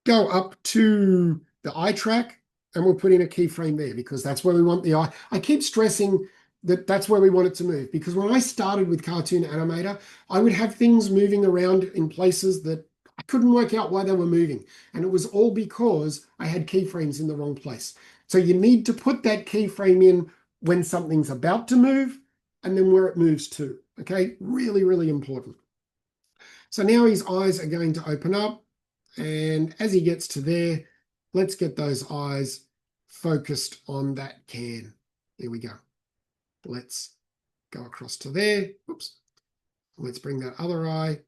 go up to the eye track, and we'll put in a keyframe there because that's where we want the eye. I keep stressing that that's where we want it to move because when I started with Cartoon Animator, I would have things moving around in places that I couldn't work out why they were moving. And it was all because I had keyframes in the wrong place. So you need to put that keyframe in when something's about to move and then where it moves to. Okay, really, really important. So now his eyes are going to open up. And as he gets to there, let's get those eyes focused on that can. There we go. Let's go across to there. Oops. Let's bring that other eye.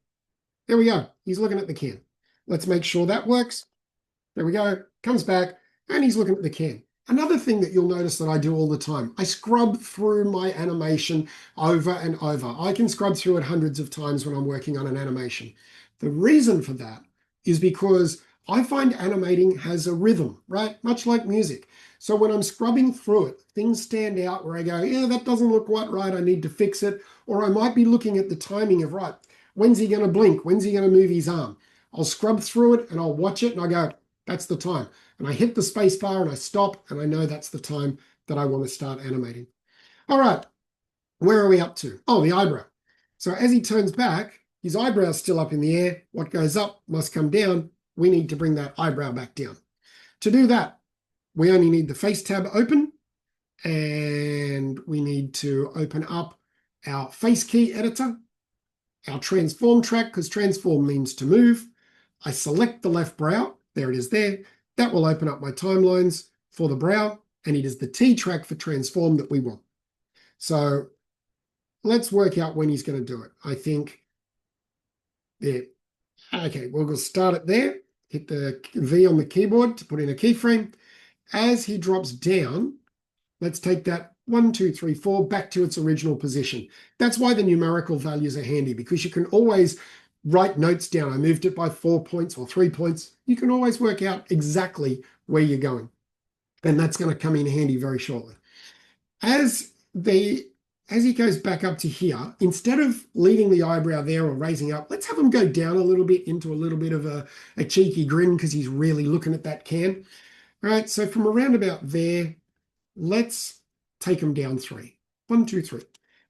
There we go. He's looking at the can. Let's make sure that works. There we go. Comes back and he's looking at the can. Another thing that you'll notice that I do all the time, I scrub through my animation over and over. I can scrub through it hundreds of times when I'm working on an animation. The reason for that is because I find animating has a rhythm, right? Much like music. So when I'm scrubbing through it, things stand out where I go, yeah, that doesn't look quite right. I need to fix it. Or I might be looking at the timing of, right, when's he going to blink? When's he going to move his arm? I'll scrub through it and I'll watch it and I go, that's the time. And I hit the space bar and I stop and I know that's the time that I want to start animating. All right, where are we up to? Oh, the eyebrow. So as he turns back, his eyebrow's still up in the air. What goes up must come down. We need to bring that eyebrow back down. To do that, we only need the face tab open, and we need to open up our face key editor, our transform track, because transform means to move. I select the left brow. There it is there. That will open up my timelines for the brow, and it is the T track for transform that we want. So let's work out when he's going to do it. I think there. Okay, we'll start it there. Hit the V on the keyboard to put in a keyframe. As he drops down, let's take that 1, 2, 3, 4 back to its original position. That's why the numerical values are handy, because you can always write notes down. I moved it by 4 points or 3 points. You can always work out exactly where you're going. And that's going to come in handy very shortly. As he goes back up to here, instead of leaving the eyebrow there or raising up, let's have him go down a little bit into a little bit of a cheeky grin, because he's really looking at that can. All right, so from around about there, let's take him down 3. 1, 2, 3.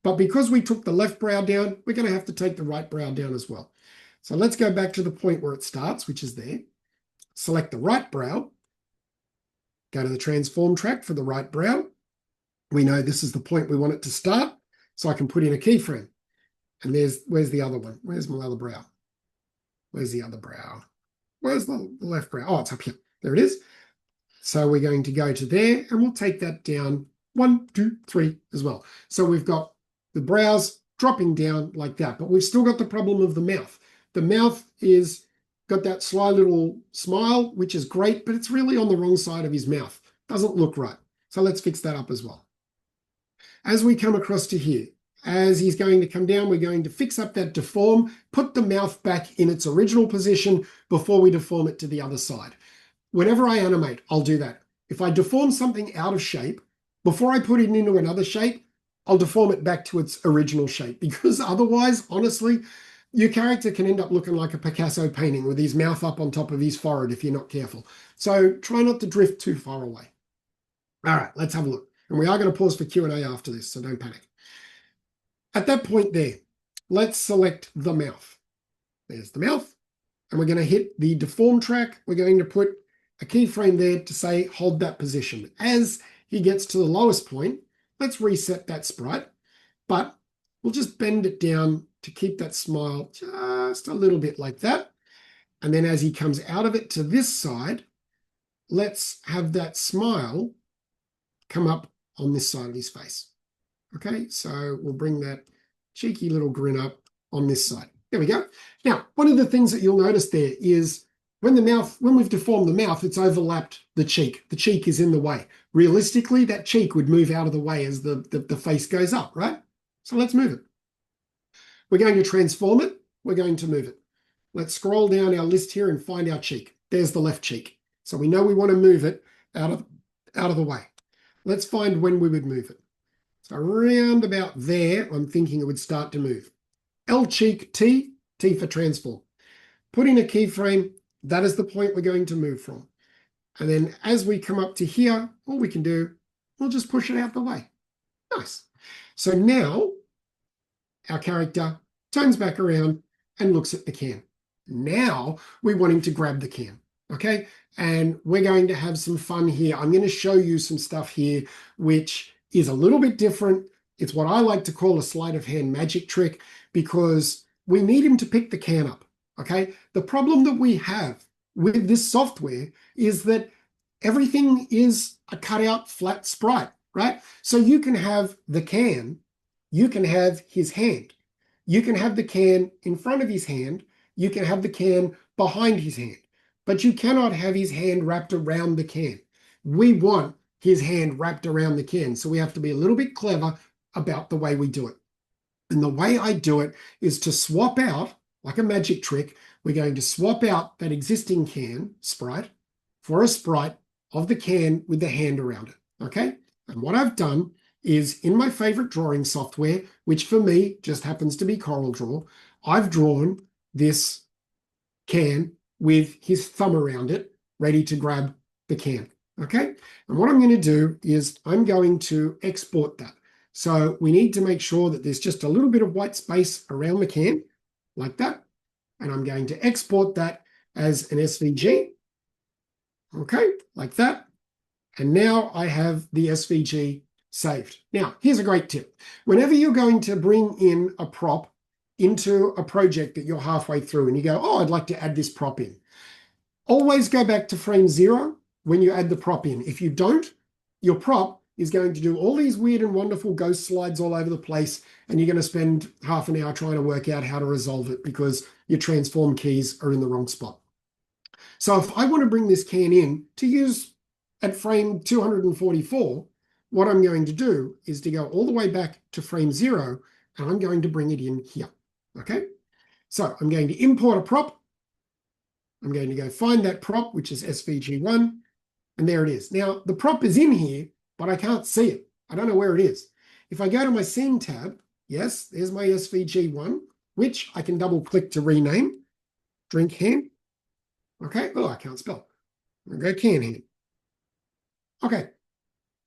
But because we took the left brow down, we're going to have to take the right brow down as well. So let's go back to the point where it starts, which is there. Select the right brow. Go to the transform track for the right brow. We know this is the point we want it to start, so I can put in a keyframe. And where's the other one? Where's my other brow? Where's the other brow? Where's the left brow? Oh, it's up here. There it is. So we're going to go to there, and we'll take that down 1, 2, 3 as well. So we've got the brows dropping down like that, but we've still got the problem of the mouth. The mouth is got that sly little smile, which is great, but it's really on the wrong side of his mouth. Doesn't look right. So let's fix that up as well. As we come across to here, as he's going to come down, we're going to fix up that deform, put the mouth back in its original position before we deform it to the other side. Whenever I animate, I'll do that. If I deform something out of shape, before I put it into another shape, I'll deform it back to its original shape, because otherwise, honestly, your character can end up looking like a Picasso painting with his mouth up on top of his forehead if you're not careful. So try not to drift too far away. All right, let's have a look. And we are going to pause for Q&A after this, so don't panic. At that point there, let's select the mouth. There's the mouth. And we're going to hit the deform track. We're going to put a keyframe there to say hold that position. As he gets to the lowest point, let's reset that sprite. But we'll just bend it down to keep that smile just a little bit like that. And then as he comes out of it to this side, let's have that smile come up on this side of his face. Okay, so we'll bring that cheeky little grin up on this side. There we go. Now, one of the things that you'll notice there is when we've deformed the mouth, it's overlapped the cheek. The cheek is in the way. Realistically, that cheek would move out of the way as the face goes up, right? So let's move it. We're going to transform it. We're going to move it. Let's scroll down our list here and find our cheek. There's the left cheek. So we know we want to move it out of the way. Let's find when we would move it. So around about there, I'm thinking it would start to move. L cheek T, T for transform. Put in a keyframe. That is the point we're going to move from. And then as we come up to here, all we can do, we'll just push it out the way. Nice. So now our character turns back around and looks at the can. Now we want him to grab the can. Okay, and we're going to have some fun here. I'm going to show you some stuff here which is a little bit different. It's what I like to call a sleight of hand magic trick, because we need him to pick the can up. Okay, the problem that we have with this software is that everything is a cutout flat sprite, right? So you can have the can, you can have his hand, you can have the can in front of his hand, you can have the can behind his hand, but you cannot have his hand wrapped around the can. We want his hand wrapped around the can, so we have to be a little bit clever about the way we do it. And the way I do it is to swap out, like a magic trick, we're going to swap out that existing can sprite for a sprite of the can with the hand around it, okay? And what I've done is, in my favorite drawing software, which for me just happens to be CorelDRAW, I've drawn this can with his thumb around it, ready to grab the can, okay? And what I'm going to do is I'm going to export that. So we need to make sure that there's just a little bit of white space around the can, like that. And I'm going to export that as an SVG, okay, like that. And now I have the SVG saved. Now, here's a great tip. Whenever you're going to bring in a prop into a project that you're halfway through and you go, oh, I'd like to add this prop in, always go back to frame 0 when you add the prop in. If you don't, your prop is going to do all these weird and wonderful ghost slides all over the place, and you're going to spend half an hour trying to work out how to resolve it because your transform keys are in the wrong spot. So if I want to bring this can in to use at frame 244, what I'm going to do is to go all the way back to frame 0, and I'm going to bring it in here. Okay, so I'm going to import a prop. I'm going to go find that prop, which is SVG1, and there it is. Now, the prop is in here, but I can't see it. I don't know where it is. If I go to my scene tab, yes, there's my SVG1, which I can double click to rename. Drink hand. Okay, oh, I can't spell. I'll go can hand. Okay,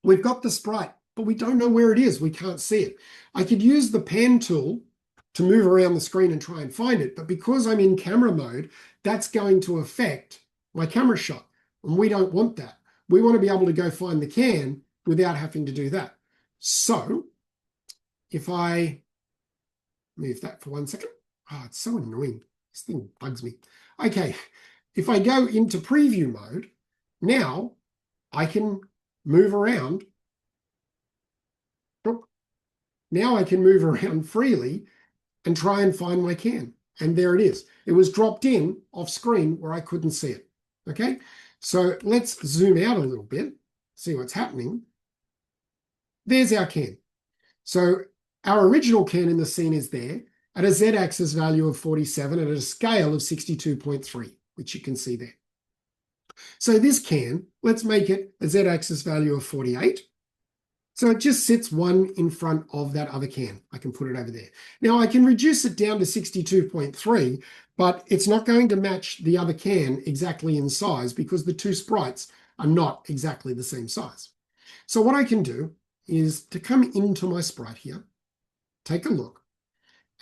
we've got the sprite, but we don't know where it is. We can't see it. I could use the pan tool to move around the screen and try and find it, but because I'm in camera mode, that's going to affect my camera shot, and we don't want that. We want to be able to go find the can without having to do that. So if I move that for 1 second, oh, it's so annoying. This thing bugs me. Okay, if I go into preview mode, now I can move around. Now I can move around freely and try and find my can. And there it is. It was dropped in off screen where I couldn't see it. Okay, so let's zoom out a little bit, see what's happening. There's our can. So our original can in the scene is there at a z-axis value of 47 and at a scale of 62.3, which you can see there. So this can, let's make it a z-axis value of 48. So it just sits one in front of that other can. I can put it over there. Now I can reduce it down to 62.3, but it's not going to match the other can exactly in size because the two sprites are not exactly the same size. So what I can do is to come into my sprite here, take a look,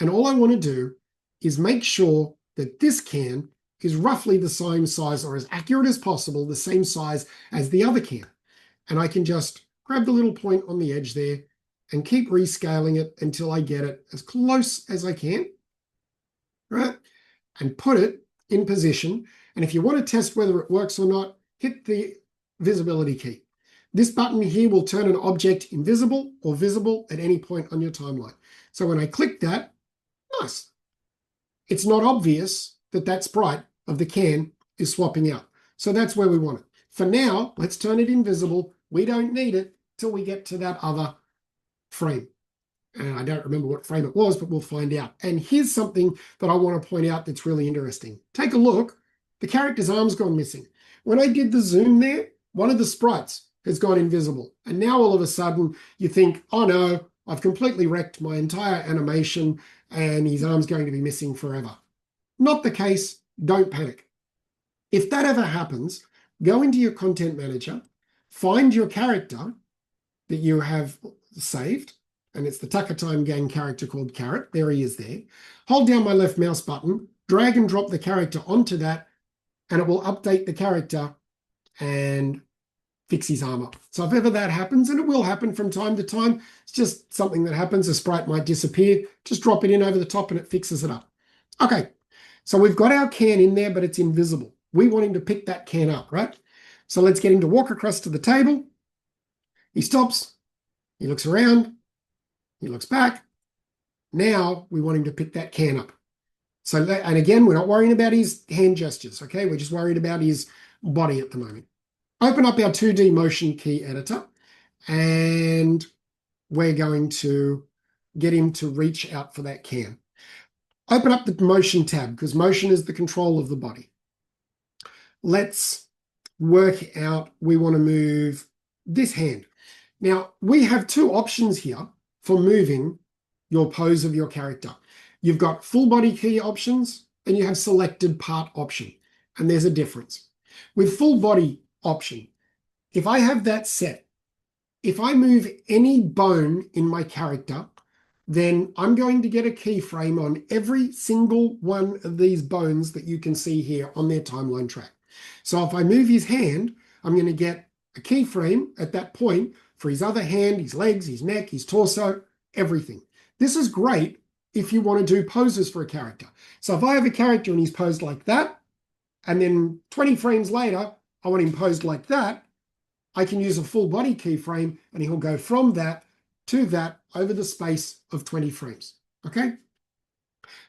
and all I want to do is make sure that this can is roughly the same size, or as accurate as possible, the same size as the other can. And I can just grab the little point on the edge there and keep rescaling it until I get it as close as I can, right? And put it in position. And if you want to test whether it works or not, hit the visibility key. This button here will turn an object invisible or visible at any point on your timeline. So when I click that, nice. It's not obvious that that sprite of the can is swapping out. So that's where we want it. For now, let's turn it invisible. We don't need it till we get to that other frame. And I don't remember what frame it was, but we'll find out. And here's something that I want to point out that's really interesting. Take a look. The character's arm's gone missing. When I did the zoom there, one of the sprites has gone invisible. And now all of a sudden you think, oh no, I've completely wrecked my entire animation and his arm's going to be missing forever. Not the case. Don't panic. If that ever happens, go into your content manager, find your character that you have saved, and it's the Tucker Time Gang character called Carrot. There he is there. Hold down my left mouse button, drag and drop the character onto that, and it will update the character and fix his arm up. So if ever that happens, and it will happen from time to time, it's just something that happens. A sprite might disappear. Just drop it in over the top and it fixes it up. Okay, so we've got our can in there, but it's invisible. We want him to pick that can up, right? So let's get him to walk across to the table. He stops. He looks around. He looks back. Now we want him to pick that can up. So, and again, we're not worrying about his hand gestures, okay? We're just worried about his body at the moment. Open up our 2D motion key editor, and we're going to get him to reach out for that can. Open up the motion tab, because motion is the control of the body. Let's work out, we want to move this hand. Now, we have two options here for moving your pose of your character. You've got full body key options and you have selected part option, and there's a difference. With full body option, if I have that set, if I move any bone in my character, then I'm going to get a keyframe on every single one of these bones that you can see here on their timeline track. So if I move his hand, I'm going to get a keyframe at that point for his other hand, his legs, his neck, his torso, everything. This is great if you want to do poses for a character. So if I have a character and he's posed like that, and then 20 frames later, I want him posed like that, I can use a full body keyframe and he'll go from that to that over the space of 20 frames. Okay?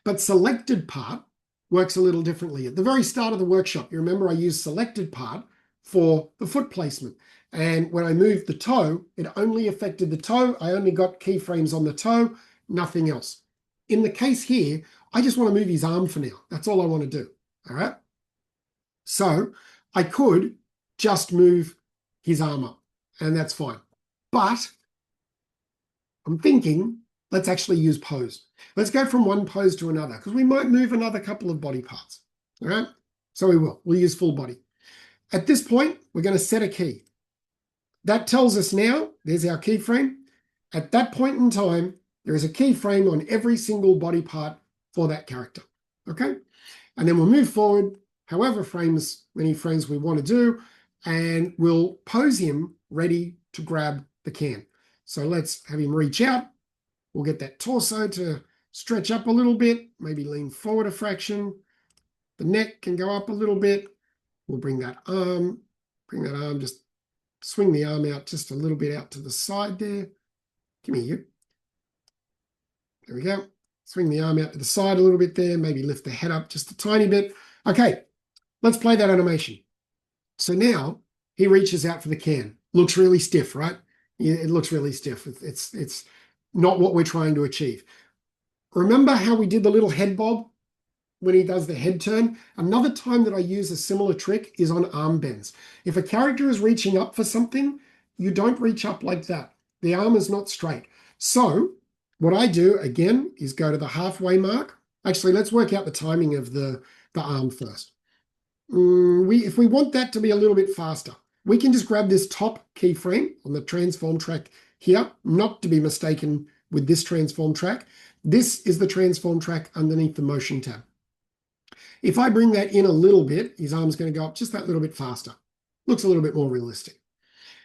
But selected part works a little differently. At the very start of the workshop, you remember I used selected part for the foot placement. And when I moved the toe, it only affected the toe. I only got keyframes on the toe, nothing else. In the case here, I just want to move his arm for now. That's all I want to do. All right? So I could just move his arm up, and that's fine. But I'm thinking, let's actually use pose. Let's go from one pose to another, because we might move another couple of body parts. All right? So we will. We'll use full body. At this point, we're going to set a key. That tells us now, there's our keyframe. At that point in time, there is a keyframe on every single body part for that character. Okay? And then we'll move forward however many frames we want to do, and we'll pose him ready to grab the can. So let's have him reach out. We'll get that torso to stretch up a little bit, maybe lean forward a fraction. The neck can go up a little bit. We'll bring that arm, just swing the arm out just a little bit out to the side there. Give me you. There we go. Swing the arm out to the side a little bit there, maybe lift the head up just a tiny bit. Okay, let's play that animation. So now he reaches out for the can. Looks really stiff, right? It looks really stiff. It's not what we're trying to achieve. Remember how we did the little head bob when he does the head turn? Another time that I use a similar trick is on arm bends. If a character is reaching up for something, you don't reach up like that. The arm is not straight. So what I do, again, is go to the halfway mark. Actually, let's work out the timing of the arm first. If we want that to be a little bit faster, we can just grab this top keyframe on the transform track here, not to be mistaken with this transform track. This is the transform track underneath the motion tab. If I bring that in a little bit, his arm's going to go up just that little bit faster. Looks a little bit more realistic.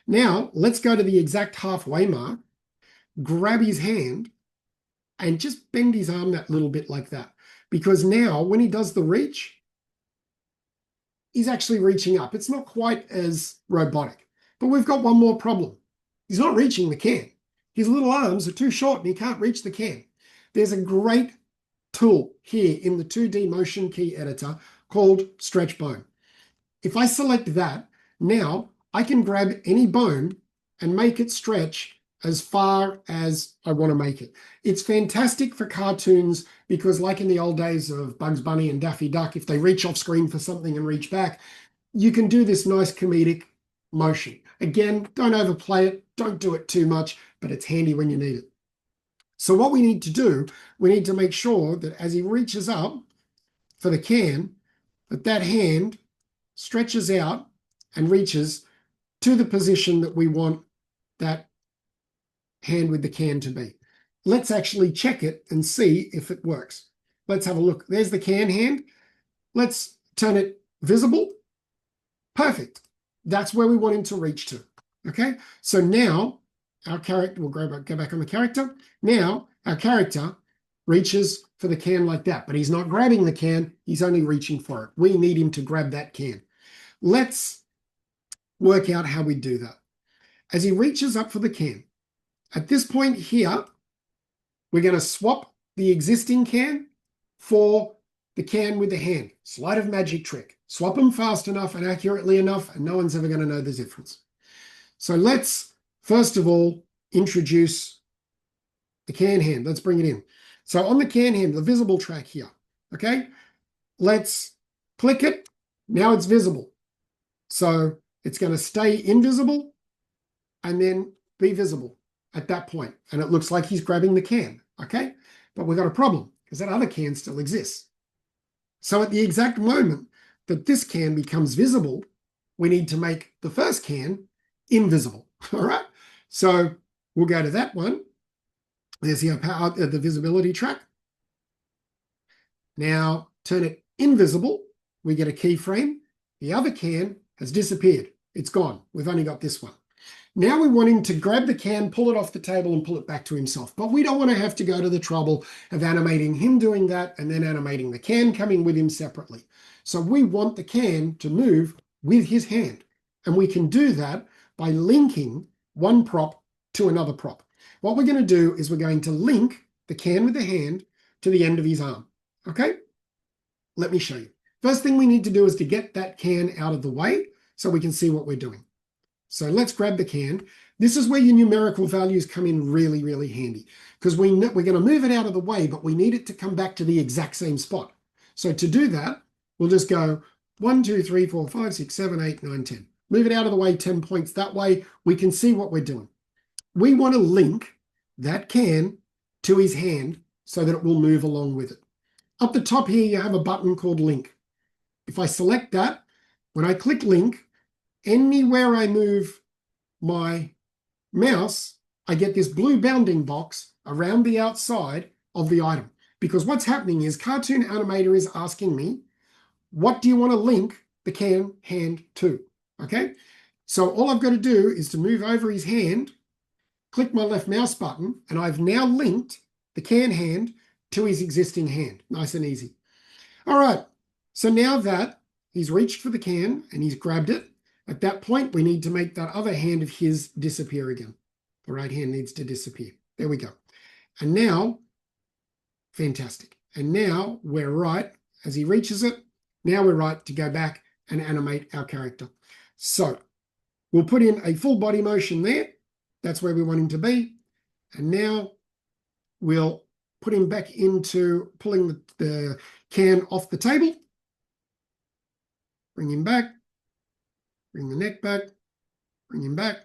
Now, let's go to the exact halfway mark, grab his hand, and just bend his arm that little bit like that. Because now, when he does the reach, he's actually reaching up. It's not quite as robotic. But we've got one more problem. He's not reaching the can. His little arms are too short and he can't reach the can. There's a great tool here in the 2D motion key editor called Stretch Bone. If I select that, now I can grab any bone and make it stretch as far as I want to make it. It's fantastic for cartoons because, like in the old days of Bugs Bunny and Daffy Duck, if they reach off screen for something and reach back, you can do this nice comedic motion. Again, don't overplay it, don't do it too much, but it's handy when you need it. So what we need to do, we need to make sure that as he reaches up for the can, that hand stretches out and reaches to the position that we want that hand with the can to be. Let's actually check it and see if it works. Let's have a look. There's the can hand. Let's turn it visible. Perfect. That's where we want him to reach to. Okay, so now our character, we'll go back on the character. Now our character reaches for the can like that, but he's not grabbing the can, he's only reaching for it. We need him to grab that can. Let's work out how we do that. As he reaches up for the can, at this point here, we're going to swap the existing can for the can with the hand. Sleight of magic trick. Swap them fast enough and accurately enough, and no one's ever going to know the difference. So let's, first of all, introduce the can hand. Let's bring it in. So on the can hand, the visible track here, okay? Let's click it. Now it's visible. So it's going to stay invisible and then be visible at that point. And it looks like he's grabbing the can, okay? But we've got a problem because that other can still exists. So at the exact moment that this can becomes visible, we need to make the first can invisible, all right? So we'll go to that one. There's the visibility track. Now turn it invisible. We get a keyframe. The other can has disappeared. It's gone. We've only got this one. Now we want him to grab the can, pull it off the table and pull it back to himself. But we don't want to have to go to the trouble of animating him doing that and then animating the can coming with him separately. So we want the can to move with his hand. And we can do that by linking one prop to another prop. What we're going to do is we're going to link the can with the hand to the end of his arm. Okay? Let me show you. First thing we need to do is to get that can out of the way so we can see what we're doing. So let's grab the can. This is where your numerical values come in really, really handy because we're going to move it out of the way, but we need it to come back to the exact same spot. So to do that, we'll just go 1, 2, 3, 4, 5, 6, 7, 8, 9, 10. Move it out of the way 10 points. That way we can see what we're doing. We want to link that can to his hand so that it will move along with it. Up the top here, you have a button called link. If I select that, when I click link, anywhere I move my mouse, I get this blue bounding box around the outside of the item. Because what's happening is Cartoon Animator is asking me, what do you want to link the can hand to? Okay, so all I've got to do is to move over his hand, click my left mouse button, and I've now linked the can hand to his existing hand. Nice and easy. All right, so now that he's reached for the can and he's grabbed it, at that point, we need to make that other hand of his disappear again. The right hand needs to disappear. There we go. And now, fantastic. And now we're right, as he reaches it, now we're right to go back and animate our character. So we'll put in a full body motion there. That's where we want him to be. And now we'll put him back into pulling the can off the table. Bring him back. Bring the neck back. Bring him back.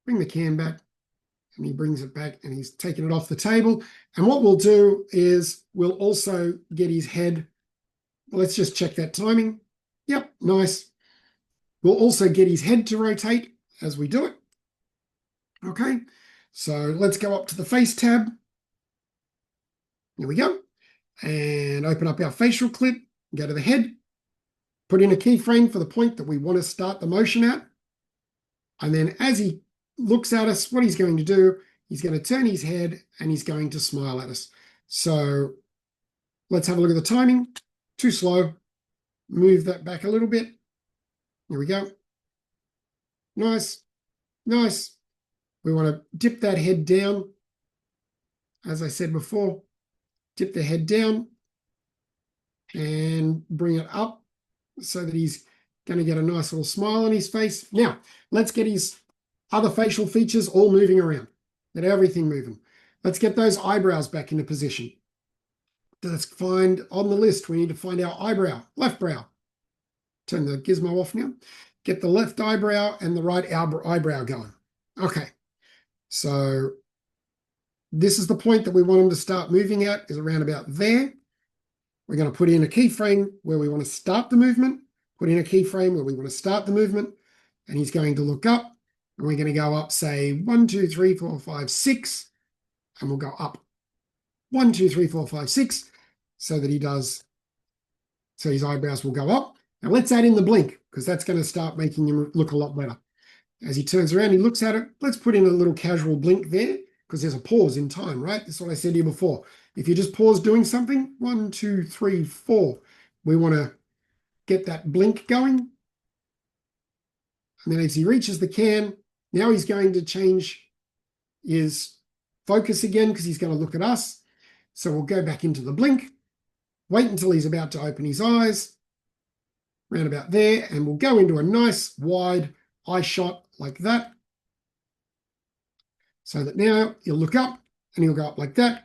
Bring the can back. And he brings it back and he's taken it off the table. And what we'll do is we'll also get his head. Let's just check that timing. Yep, nice. We'll also get his head to rotate as we do it. Okay, so let's go up to the face tab. There we go. And open up our facial clip, go to the head, put in a keyframe for the point that we want to start the motion at. And then as he looks at us, what he's going to do, he's going to turn his head and he's going to smile at us. So let's have a look at the timing. Too slow. Move that back a little bit. Here we go. Nice. Nice. We want to dip that head down. As I said before, dip the head down and bring it up so that he's going to get a nice little smile on his face. Now, let's get his other facial features all moving around. Get everything moving. Let's get those eyebrows back into position. Let's find on the list, we need to find our eyebrow, left brow. Turn the gizmo off now. Get the left eyebrow and the right eyebrow going. Okay, so this is the point that we want him to start moving at, is around about there. We're going to put in a keyframe where we want to start the movement, put in a keyframe where we want to start the movement, and he's going to look up, and we're going to go up, say, 1, 2, 3, 4, 5, 6, and we'll go up. 1, 2, 3, 4, 5, 6, so that he does, so his eyebrows will go up. Now let's add in the blink, because that's going to start making him look a lot better. As he turns around, he looks at it. Let's put in a little casual blink there, because there's a pause in time, right? That's what I said to you before. If you just pause doing something, 1, 2, 3, 4, we want to get that blink going. And then as he reaches the can, now he's going to change his focus again because he's going to look at us. So we'll go back into the blink, wait until he's about to open his eyes, round about there, and we'll go into a nice wide eye shot like that. So that now he'll look up and he'll go up like that.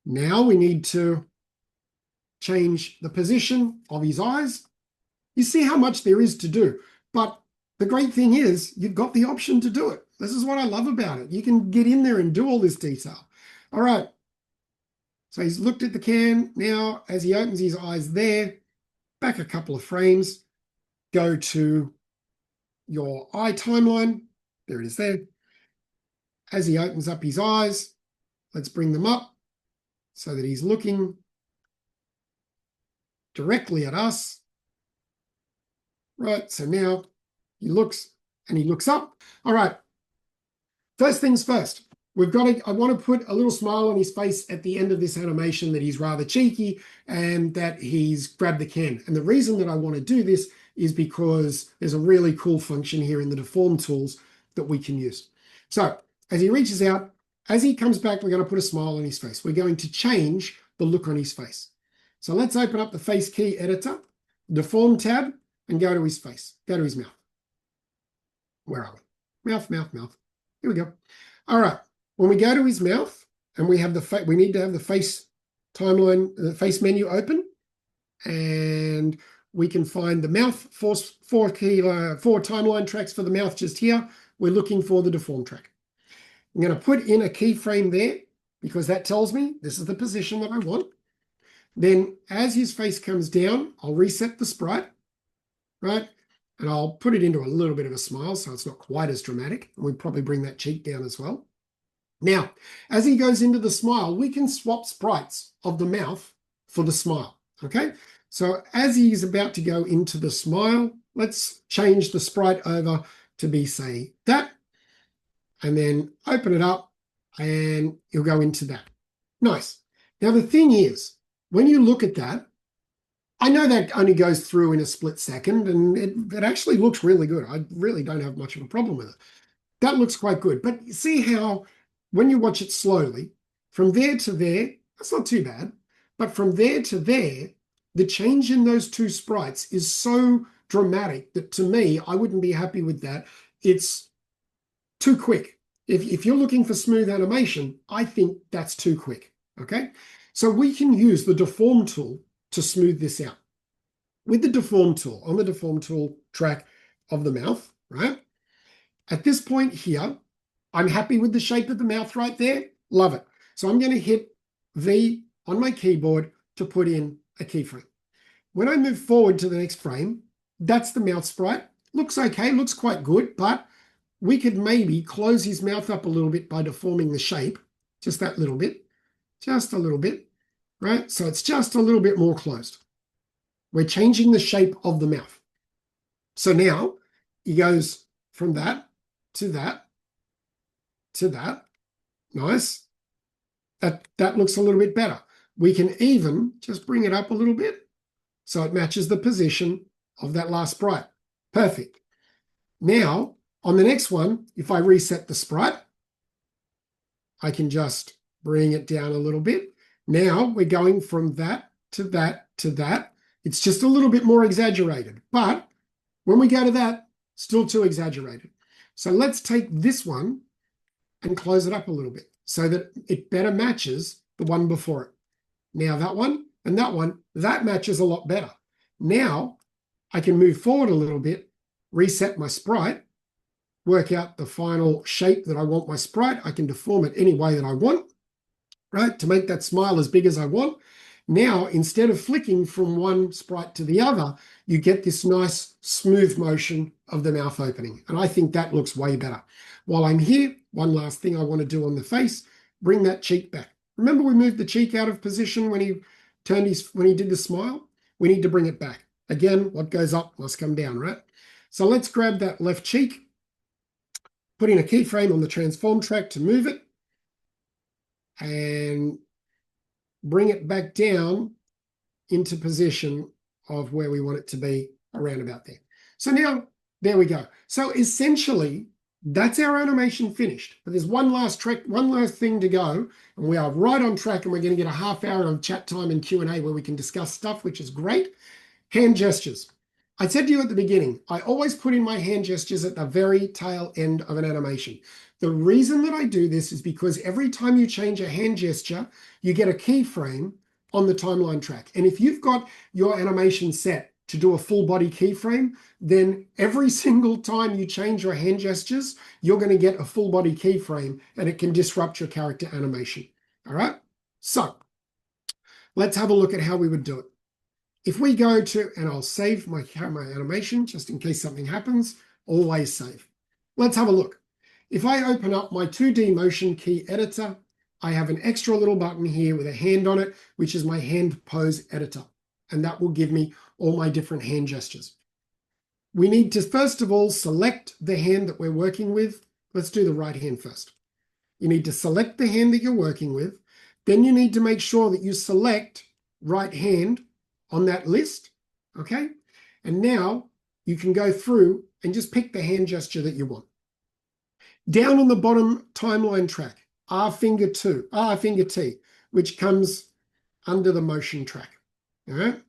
Now we need to change the position of his eyes. You see how much there is to do, but the great thing is you've got the option to do it. This is what I love about it. You can get in there and do all this detail. All right. So he's looked at the can. Now, as he opens his eyes there, back a couple of frames, go to your eye timeline. There it is there. As he opens up his eyes, let's bring them up so that he's looking directly at us. Right, so now he looks and he looks up. All right, first things first. I want to put a little smile on his face at the end of this animation that he's rather cheeky and that he's grabbed the can. And the reason that I want to do this is because there's a really cool function here in the deform tools that we can use. So as he reaches out, as he comes back, we're going to put a smile on his face. We're going to change the look on his face. So let's open up the face key editor, deform tab, and go to his face, go to his mouth. Where are we? Mouth, mouth, mouth. Here we go. All right. When we go to his mouth and we have we need to have the face timeline, the face menu open, and we can find the mouth, four timeline tracks for the mouth just here. We're looking for the deform track. I'm going to put in a keyframe there because that tells me this is the position that I want. Then as his face comes down, I'll reset the sprite, right? And I'll put it into a little bit of a smile so it's not quite as dramatic. And we'll probably bring that cheek down as well. Now, as he goes into the smile, we can swap sprites of the mouth for the smile, okay? So as he's about to go into the smile, let's change the sprite over to be, say, that, and then open it up, and he'll go into that. Nice. Now, the thing is, when you look at that, I know that only goes through in a split second, and it actually looks really good. I really don't have much of a problem with it. That looks quite good. But you see how when you watch it slowly, from there to there, that's not too bad. But from there to there, the change in those two sprites is so dramatic that to me, I wouldn't be happy with that. It's too quick. If you're looking for smooth animation, I think that's too quick, okay? So we can use the deform tool to smooth this out. With the deform tool, on the deform tool track of the mouth, right? At this point here, I'm happy with the shape of the mouth right there. Love it. So I'm going to hit V on my keyboard to put in a keyframe. When I move forward to the next frame, that's the mouth sprite. Looks okay, looks quite good, but we could maybe close his mouth up a little bit by deforming the shape, just that little bit, just a little bit, right? So it's just a little bit more closed. We're changing the shape of the mouth. So now he goes from that to that, to that. Nice. That looks a little bit better. We can even just bring it up a little bit so it matches the position of that last sprite. Perfect. Now, on the next one, if I reset the sprite, I can just bring it down a little bit. Now we're going from that to that to that. It's just a little bit more exaggerated, but when we go to that, still too exaggerated. So let's take this one and close it up a little bit so that it better matches the one before it. Now that one and that one, that matches a lot better. Now I can move forward a little bit, reset my sprite, work out the final shape that I want my sprite. I can deform it any way that I want, right, to make that smile as big as I want. Now, instead of flicking from one sprite to the other, you get this nice smooth motion of the mouth opening. And I think that looks way better. While I'm here, one last thing I want to do on the face, bring that cheek back. Remember we moved the cheek out of position when he did the smile? We need to bring it back. Again, what goes up must come down, right? So let's grab that left cheek, put in a keyframe on the transform track to move it, and bring it back down into position of where we want it to be, around about there. So now, there we go. So essentially, that's our animation finished. But there's one last thing to go, and we are right on track, and we're going to get a half hour of chat time and Q&A where we can discuss stuff, which is great. Hand gestures. I said to you at the beginning, I always put in my hand gestures at the very tail end of an animation. The reason that I do this is because every time you change a hand gesture, you get a keyframe on the timeline track. And if you've got your animation set to do a full body keyframe, then every single time you change your hand gestures, you're going to get a full body keyframe, and it can disrupt your character animation. All right? So let's have a look at how we would do it. If we go to, and I'll save my animation just in case something happens, always save. Let's have a look. If I open up my 2D motion key editor, I have an extra little button here with a hand on it, which is my hand pose editor. And that will give me all my different hand gestures. we need to first of all select the hand that we're working with. Let's do the right hand first. You need to select the hand that you're working with. Then you need to make sure that you select right hand on that list, okay? And now you can go through and just pick the hand gesture that you want. Down on the bottom timeline track, R finger T, which comes under the motion track, all right?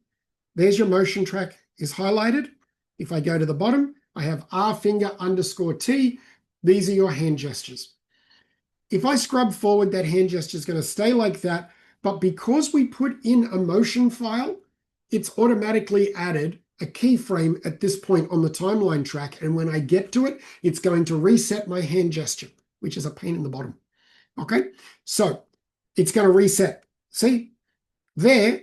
There's your motion track is highlighted. If I go to the bottom, I have R finger underscore T. These are your hand gestures. If I scrub forward, that hand gesture is going to stay like that. But because we put in a motion file, it's automatically added a keyframe at this point on the timeline track. And when I get to it, it's going to reset my hand gesture, which is a pain in the bottom. Okay, so it's going to reset. See, there,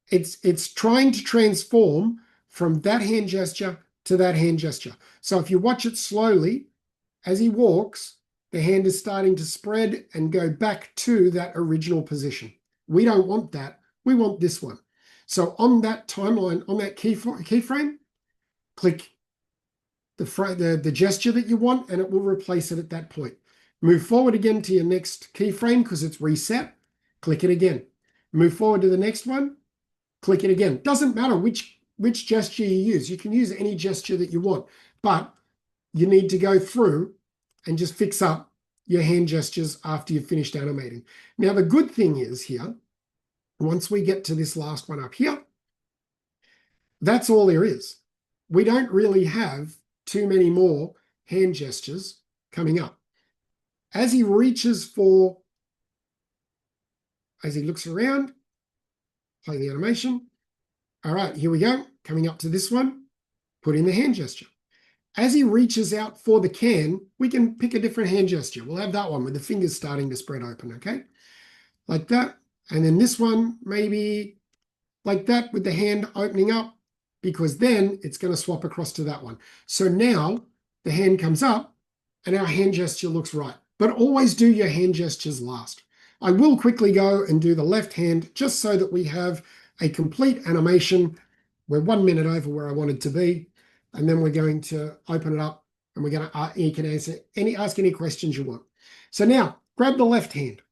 it's trying to transform from that hand gesture to that hand gesture. So if you watch it slowly, as he walks, the hand is starting to spread and go back to that original position. We don't want that. We want this one. So on that timeline, on that keyframe, click the gesture that you want, and it will replace it at that point. Move forward again to your next keyframe because it's reset. Click it again. Move forward to the next one. Click it again. Doesn't matter which gesture you use. You can use any gesture that you want, but you need to go through and just fix up your hand gestures after you've finished animating. Now, the good thing is here, once we get to this last one up here, that's all there is. We don't really have too many more hand gestures coming up. As he reaches for, as he looks around, play the animation. All right, here we go. Coming up to this one, put in the hand gesture. As he reaches out for the can, we can pick a different hand gesture. We'll have that one with the fingers starting to spread open, okay? Like that. And then this one, maybe like that with the hand opening up, because then it's going to swap across to that one. So now the hand comes up and our hand gesture looks right. But always do your hand gestures last. I will quickly go and do the left hand just so that we have a complete animation. We're 1 minute over where I wanted to be. And then we're going to open it up and we're going to, you can ask any questions you want. So now grab the left hand.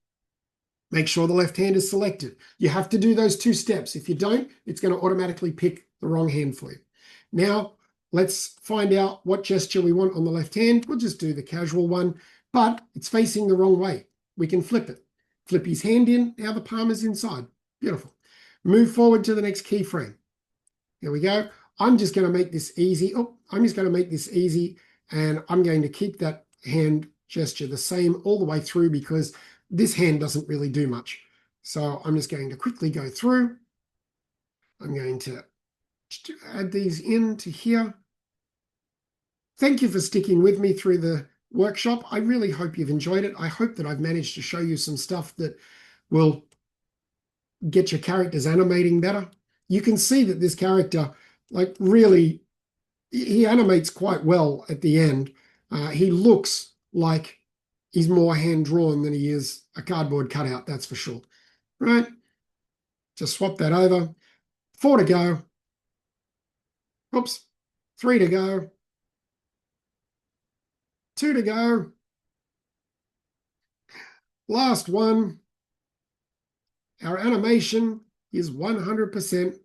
Make sure the left hand is selected. You have to do those 2 steps. If you don't, it's going to automatically pick the wrong hand for you. Now let's find out what gesture we want on the left hand. We'll just do the casual one, but it's facing the wrong way. We can flip it. Flip his hand in. Now the palm is inside. Beautiful. Move forward to the next keyframe. Here we go. I'm just going to make this easy. I'm just going to make this easy, and I'm going to keep that hand gesture the same all the way through because this hand doesn't really do much. So I'm just going to quickly go through. I'm going to add these into here. Thank you for sticking with me through the workshop. I really hope you've enjoyed it. I hope that I've managed to show you some stuff that will get your characters animating better. You can see that this character, like, really, he animates quite well at the end. He looks like he's more hand-drawn than he is a cardboard cutout, that's for sure. Right? Just swap that over. 4 to go. Oops. 3 to go. 2 to go. Last one. Our animation is 100%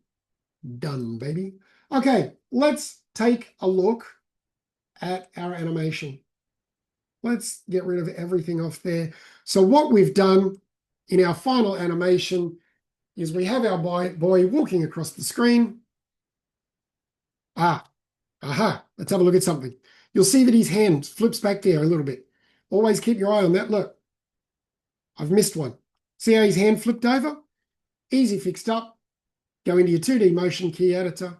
done, baby. Okay, let's take a look at our animation. Let's get rid of everything off there. So what we've done in our final animation is we have our boy walking across the screen. Let's have a look at something. You'll see that his hand flips back there a little bit. Always keep your eye on that. Look, I've missed one. See how his hand flipped over? Easy fixed up. Go into your 2D motion key editor.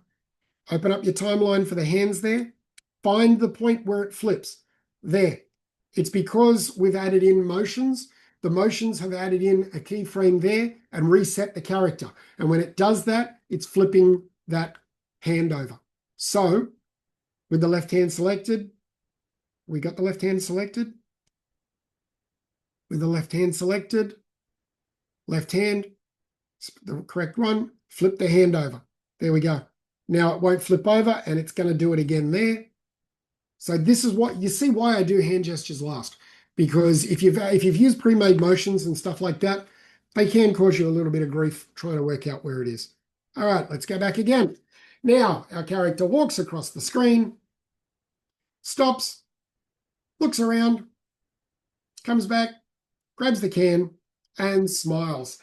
Open up your timeline for the hands there. Find the point where it flips. There. It's because we've added in motions. The motions have added in a keyframe there and reset the character. And when it does that, it's flipping that hand over. So with the left hand selected, we got the left hand selected. With the left hand selected, left hand, the correct one, flip the hand over. There we go. Now it won't flip over, and it's going to do it again there. So this is what you see why I do hand gestures last, because if you've used pre-made motions and stuff like that, they can cause you a little bit of grief trying to work out where it is. All right, let's go back again. Now our character walks across the screen, stops, looks around, comes back, grabs the can, and smiles.